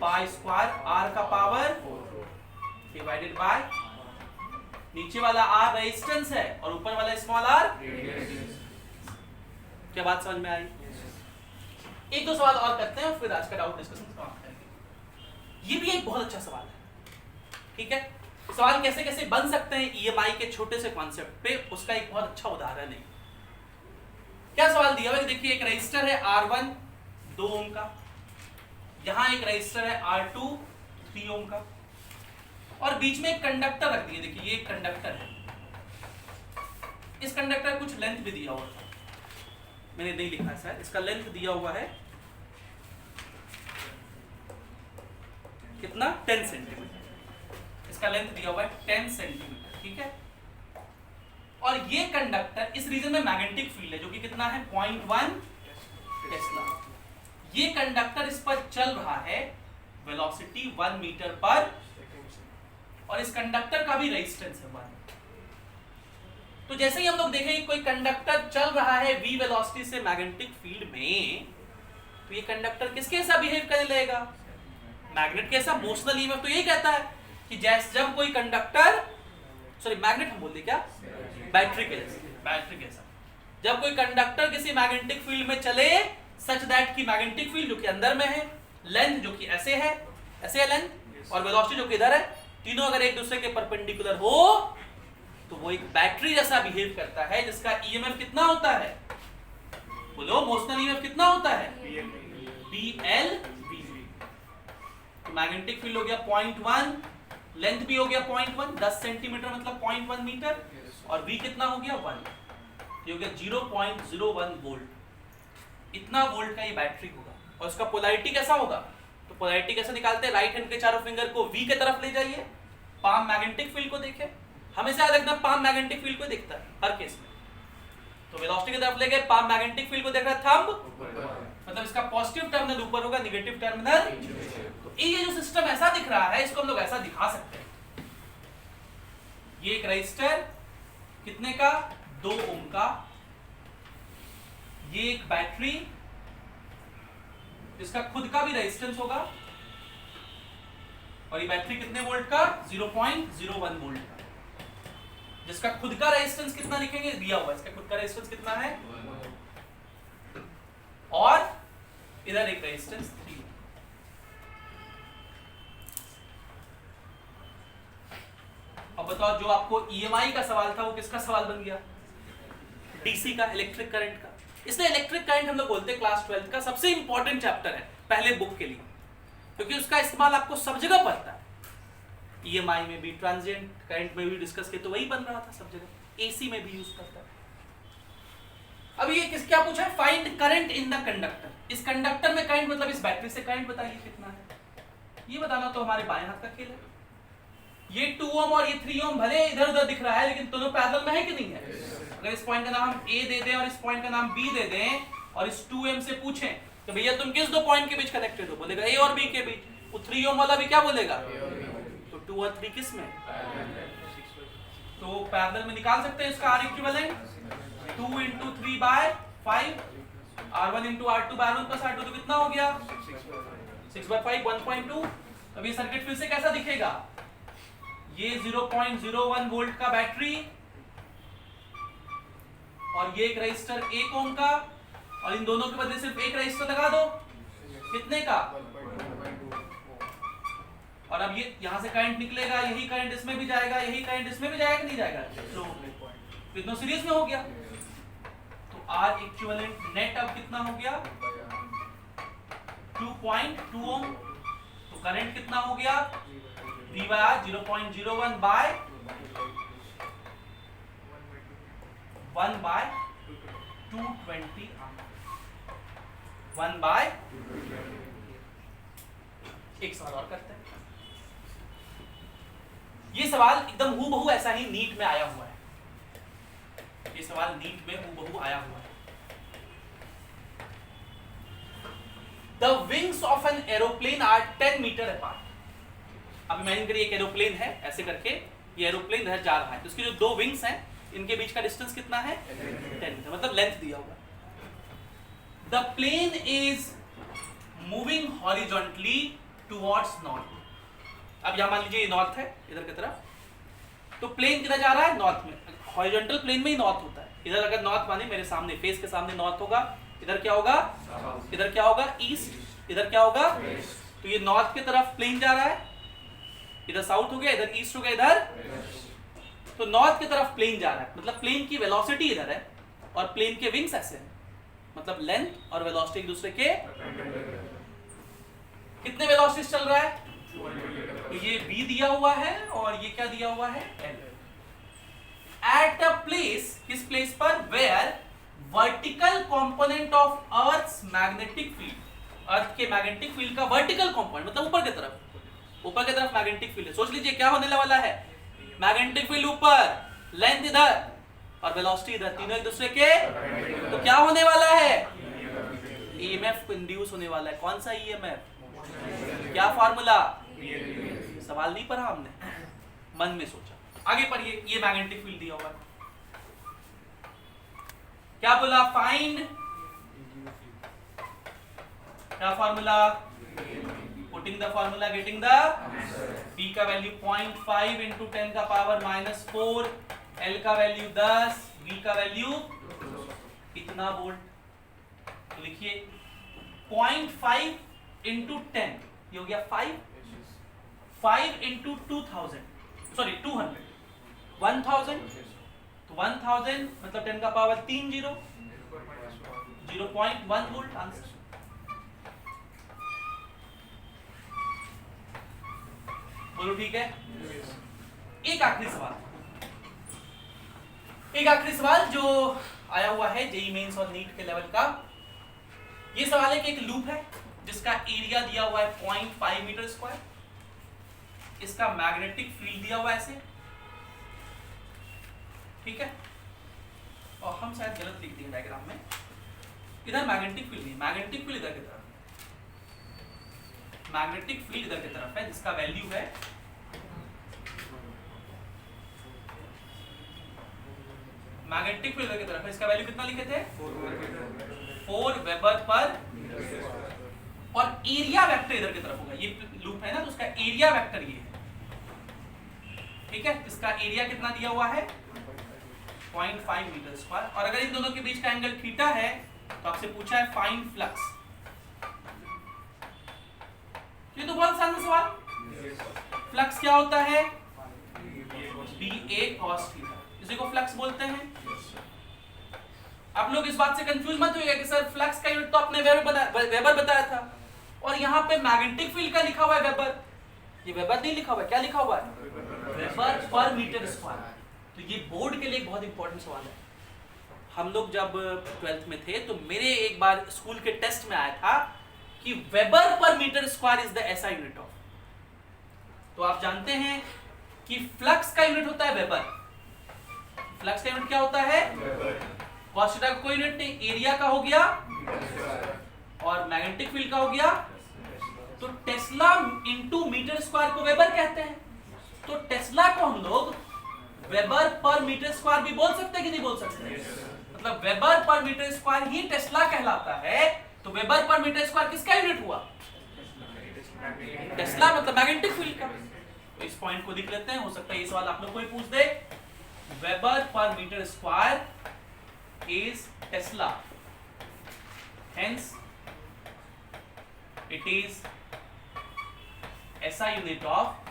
pi square R का पावर डिवाइडेड बाय, नीचे वाला आर रेजिस्टेंस है और ऊपर वाला स्मॉल आर। क्या बात समझ में आई? एक दो सवाल और करते हैं और फिर आज का डाउट डिस्कशन समाप्त करेंगे। ये भी एक बहुत अच्छा सवाल है, ठीक है। सवाल कैसे कैसे बन सकते हैं ईएमआई के छोटे से कॉन्सेप्ट पे, उसका एक बहुत अच्छा उदाहरण है। क्या सवाल दिया हुआ है? देखिए एक रजिस्टर है R1 2 ओम का, यहां एक रजिस्टर है R2 3 ओम का, और बीच में एक कंडक्टर रख दिए। देखिए ये एक कंडक्टर है, इस कंडक्टर का कुछ लेंथ भी दिया हुआ है, मैंने नहीं लिखा है शायद, इसका लेंथ दिया हुआ है कितना? 10 सेंटीमीटर। इसका लेंथ दिया हुआ है 10 सेंटीमीटर, ठीक है। और ये कंडक्टर, इस रीजन में मैग्नेटिक फील्ड है जो कि कितना है? 0.1 टेस्ला। ये कंडक्टर इस पर चल रहा है, वेलोसिटी 1 मीटर पर, और इस कंडक्टर का भी रेजिस्टेंस है 1। तो जैसे ही हम लोग देखेंगे कोई कंडक्टर चल रहा है v वेलोसिटी से मैग्नेटिक फील्ड में, तो ये कंडक्टर किसके जैसा बिहेव करने लगेगा? मैग्नेट के जैसा। मोशनल ईएमएफ तो यही कहता है कि जब कोई कंडक्टर, सॉरी मैग्नेट हम बोलते क्या? बैटरी के जैसा, बैटरी के जैसा। जब कोई कंडक्टर किसी मैग्नेटिक फील्ड में चले, सच दैट कि मैग्नेटिक फील्ड जो कि अंदर में है, लेंथ जो कि ऐसे है लेंथ, और वेलोसिटी जो कि इधर है, तीनों अगर एक दूसरे के परपेंडिकुलर हो तो वो एक बैटरी जैसा बिहेव करता है, जिसका ईएमएफ कितना होता है? बोलो, मोशनल ईएमएफ कितना होता है? BLV। तो मैग्नेटिक फील्ड हो गया 0.1, लेंथ भी हो गया 0.1, 10 सेंटीमीटर मतलब 0.1 मीटर, और V कितना हो गया? 1। ये हो गया 0.01 वोल्ट। इतना वोल्ट का ये बैटरी होगा। और उसका पोलैरिटी कैसा होगा? तो पोलैरिटी कैसे निकालते हैं? राइट हैंड के चारों फिंगर को V के तरफ ले जाइए, पाम मैग्नेटिक फील्ड को देखे, हमेशा याद रखना पाम मैग्नेटिक फील्ड को देखता है हर केस में। तो वेलोसिटी की तरफ ले गए, पाम मैग्नेटिक फील्ड को देख रहा है, थंब, मतलब इसका पॉजिटिव टर्मिनल ऊपर होगा, नेगेटिव टर्मिनल। तो ये जो सिस्टम ऐसा दिख रहा है, इसको हम लोग ऐसा दिखा सकते हैं। ये एक रजिस्टर कितने का? 2 ओम का, ये एक बैटरी जिसका खुद का भी रेजिस्टेंस होगा, और ये बैटरी कितने वोल्ट का? 0.01 वोल्ट का, जिसका खुद का रेजिस्टेंस कितना लिखेंगे? दिया हुआ है, इसका खुद का रेजिस्टेंस कितना है, और इधर एक रेजिस्टेंस 3। अब बताओ, जो आपको EMI का सवाल था वो किसका सवाल बन गया? डीसी का, इलेक्ट्रिक करंट का। इसलिए इलेक्ट्रिक करंट हम लोग बोलते हैं क्लास 12 का सबसे इंपॉर्टेंट चैप्टर है पहले बुक के लिए, क्योंकि उसका इस्तेमाल आपको सब जगह पड़ता है। EMI में भी, ट्रांजिएंट करंट में भी डिस्कस किया तो वही बन रहा था सब जगह, AC में भी यूज करता है। अब ये क्या पूछा है? Find current in the conductor. इस कंडक्टर में करंट मतलब इस बैटरी से करंट बताइए कितना है, ये बताना तो हमारे बाएं हाथ का खेल है। ये 2 ओम और ये 3 ओम भले इधर उधर दिख रहा है, लेकिन दोनों पैरेलल में है कि नहीं है? अगर इस पॉइंट का नाम हम A दे दें और इस पॉइंट का नाम B दे दें, और इस 2M से पूछें तो भैया तुम किस दो पॉइंट के बीच कनेक्टेड हो, बोलेगा A और B के बीच। वो 3 ओम वाला भी क्या बोलेगा? तो 2 और 3 किस में? तो पैरेलल में निकाल सकते हैं इसका R equivalent 2 × 3/5 R1 × R2 R1 + R2 तो कितना हो गया? 6/5 1.2। अब ये सर्किट फिर से कैसा दिखेगा? ये 0.01 वोल्ट का बैटरी, और ये एक रजिस्टर 1 ओम का, और इन दोनों के बदले सिर्फ एक रजिस्टर लगा दो, कितने का? और अब ये यहां से करंट निकलेगा, यही करंट इसमें भी जाएगा, यही करंट इसमें भी जाएगा कि नहीं जाएगा? तो दोनों सीरीज में हो गया, तो R इक्विवेलेंट नेट अब कितना हो गया? 2.2 ओम। तो करंट कितना हो गया? V/R 0.01 bye 1/220 1/2। एक सवाल और करते हैं। ये सवाल एकदम हूबहू ऐसा ही नीट में आया हुआ है, ये सवाल नीट में हूबहू आया हुआ है। The wings of an aeroplane are 10 metre apart। अब इमेजिन करिए एक एरोप्लेन है, ऐसे करके ये एरोप्लेन इधर जा रहा है, तो इसके जो दो विंग्स हैं इनके बीच का डिस्टेंस कितना है? 10 मीटर, मतलब लेंथ दिया होगा। The plane is moving horizontally towards north. अब यहां मान लीजिए ये नॉर्थ है इधर की तरफ, तो प्लेन किधर जा रहा है? नॉर्थ में। हॉरिजॉन्टल प्लेन में ही नॉर्थ होता है। इधर अगर नॉर्थ माने मेरे सामने फेस के सामने नॉर्थ होगा, इधर क्या होगा? इधर क्या होगा? ईस्ट। इधर क्या होगा? तो ये नॉर्थ की तरफ प्लेन जा रहा है, इधर साउथ हो गया, इधर ईस्ट हो गया, इधर तो नॉर्थ की तरफ प्लेन जा रहा है, मतलब प्लेन की वेलोसिटी इधर है और प्लेन के विंग्स ऐसे हैं, मतलब लेंथ और वेलोसिटी एक दूसरे के कितने वेलोसिटी चल रहा है? तो ये v दिया हुआ है और ये क्या दिया हुआ है? l। एट अ प्लेस, किस प्लेस पर? Where vertical component of earth's magnetic field, earth के मैग्नेटिक फील्ड का वर्टिकल कंपोनेंट मतलब ऊपर की तरफ मैग्नेटिक फील्ड है। सोच लीजिए क्या होने वाला है? मैग्नेटिक फील्ड ऊपर, लेंथ इधर और वेलोसिटी इधर, तीनों एक दूसरे के, तो क्या होने वाला है? ईएमएफ इंड्यूस होने वाला है। कौन सा ईएमएफ? क्या फार्मूला? सवाल नहीं पढ़ा हमने, मन में सोचा। आगे पढ़िए, ये मैग्नेटिक फील्ड दिया हुआ है, क्या बोला? फाइंड, क्या formula? Putting the formula, getting the p का वैल्यू 0.5 × 10 का पावर -4, l का वैल्यू 10, v का वैल्यू कितना वोल्ट? तो लिखिए 0.5 × 10, ये हो गया 5 × 2000, सॉरी 200, 1000, तो 1000 मतलब 10 का पावर 3 0, 0.1 वोल्ट आंसर। बोलो ठीक है। एक आखिरी सवाल जो आया हुआ है जेईई मेंस और नीट के लेवल का। ये सवाल है कि एक लूप है जिसका एरिया दिया हुआ है 0.5 मीटर स्क्वायर, इसका मैग्नेटिक फील्ड दिया हुआ है ऐसे, ठीक है, और हम शायद गलत लिख दिए डायग्राम में, इधर मैग्नेटिक फील्ड नहीं, मैग्नेटिक फील्ड इधर की तरफ, मैग्नेटिक फील्ड इधर की तरफ है जिसका वैल्यू है मैग्नेटिक फील्ड इधर की तरफ है, इसका वैल्यू कितना लिखे थे? 4 वेबर पर, और एरिया वेक्टर इधर की तरफ होगा, ये लूप है ना तो उसका एरिया वेक्टर ये है, ठीक है। इसका एरिया कितना दिया हुआ है 0.5 मीटर स्क्वायर, और अगर इन दोनों के बीच का एंगल थीटा है तो आपसे पूछा है फाइंड फ्लक्स। ये तो बहुत आसान सवाल। फ्लक्स क्या होता है BA cos थीटा, इसी को फ्लक्स बोलते हैं। आप लोग इस बात से कंफ्यूज मत होइएगा कि सर फ्लक्स का यूनिट तो आपने वेबर बताया था, और यहाँ पे मैग्नेटिक फील्ड का लिखा हुआ है वेबर। ये वेबर नहीं लिखा हुआ है, क्या लिखा हुआ है वेबर पर मीटर स्क्वायर। तो ये बोर्ड के लिए एक बहुत इंपॉर्टेंट सवाल है। हम लोग जब 12th में थे तो मेरे एक बार स्कूल के टेस्ट में आया था कि वेबर पर मीटर स्क्वायर इज द ऐसा यूनिट ऑफ। तो आप जानते हैं कि फ्लक्स का यूनिट होता है वेबर। फ्लक्स का यूनिट क्या होता है cos थीटा का कोई यूनिट नहीं, एरिया का हो गया और मैग्नेटिक फील्ड का हो गया। तो टेस्ला इनटू मीटर स्क्वायर को वेबर कहते हैं। तो टेस्ला को हम लोग वेबर पर मीटर स्क्वायर भी बोल सकते हैं कि नहीं बोल सकते? मतलब वेबर पर मीटर स्क्वायर ही टेस्ला कहलाता है। तो वेबर पर मीटर स्क्वायर किसका यूनिट हुआ? टेस्ला, मतलब मैग्नेटिक फील्ड का। तो इस पॉइंट को लिख लेते हैं, हो सकता है ये सवाल आप लोग कोई पूछ दे। वेबर पर metre square is tesla, hence it is SI unit of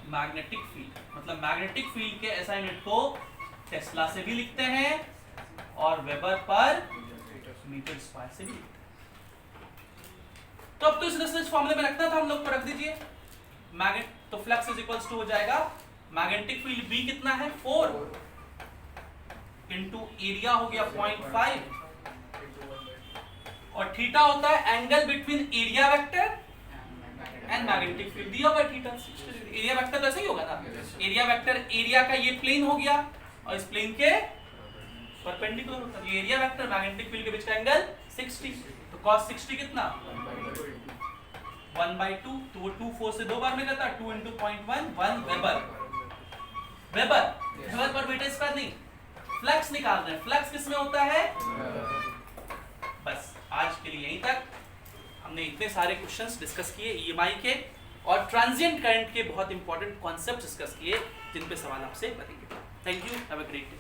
magnetic field. मतलब मैग्नेटिक फील्ड के SI यूनिट को टेस्ला से भी लिखते हैं और वेबर पर मीटर स्क्वायर से भी लिखते हैं। तो अब तो इस फॉर्मूले में रखना था हम लोग को, रख दीजिए। मैग्नेट तो फ्लक्स इज इक्वल्स टू हो जाएगा मैग्नेटिक फील्ड B कितना है 4 इंटू एरिया हो गया 0.5, और थीटा होता है angle between area vector and magnetic field, दिया हुआ थीटा 60 डिग्री। एरिया वेक्टर तो ऐसे ही होगा ना, एरिया वेक्टर एरिया का ये प्लेन हो गया और इस प्लेन के परपेंडिकुलर होता है। ये एरिया वेक्टर मैग्नेटिक फील्ड के बीच का एंगल 60। तो cos 60 कितना 1/2, तो वो 2 4 से 2 बार में करता है, 2 into 0.1 1 वेबर। वेबर पर मीटर स्क्वायर नहीं, फ्लक्स निकाल रहे हैं। फ्लक्स किस में होता है? बस आज के लिए यहीं तक। हमने इतने सारे क्वेश्चंस डिस्कस किए EMI के और ट्रांजिएंट करंट के बहुत इंपॉर्टेंट कॉन्सेप्ट डिस्कस किए जिन पे सवाल आपसे बनेंगे। Thank you, have a great day.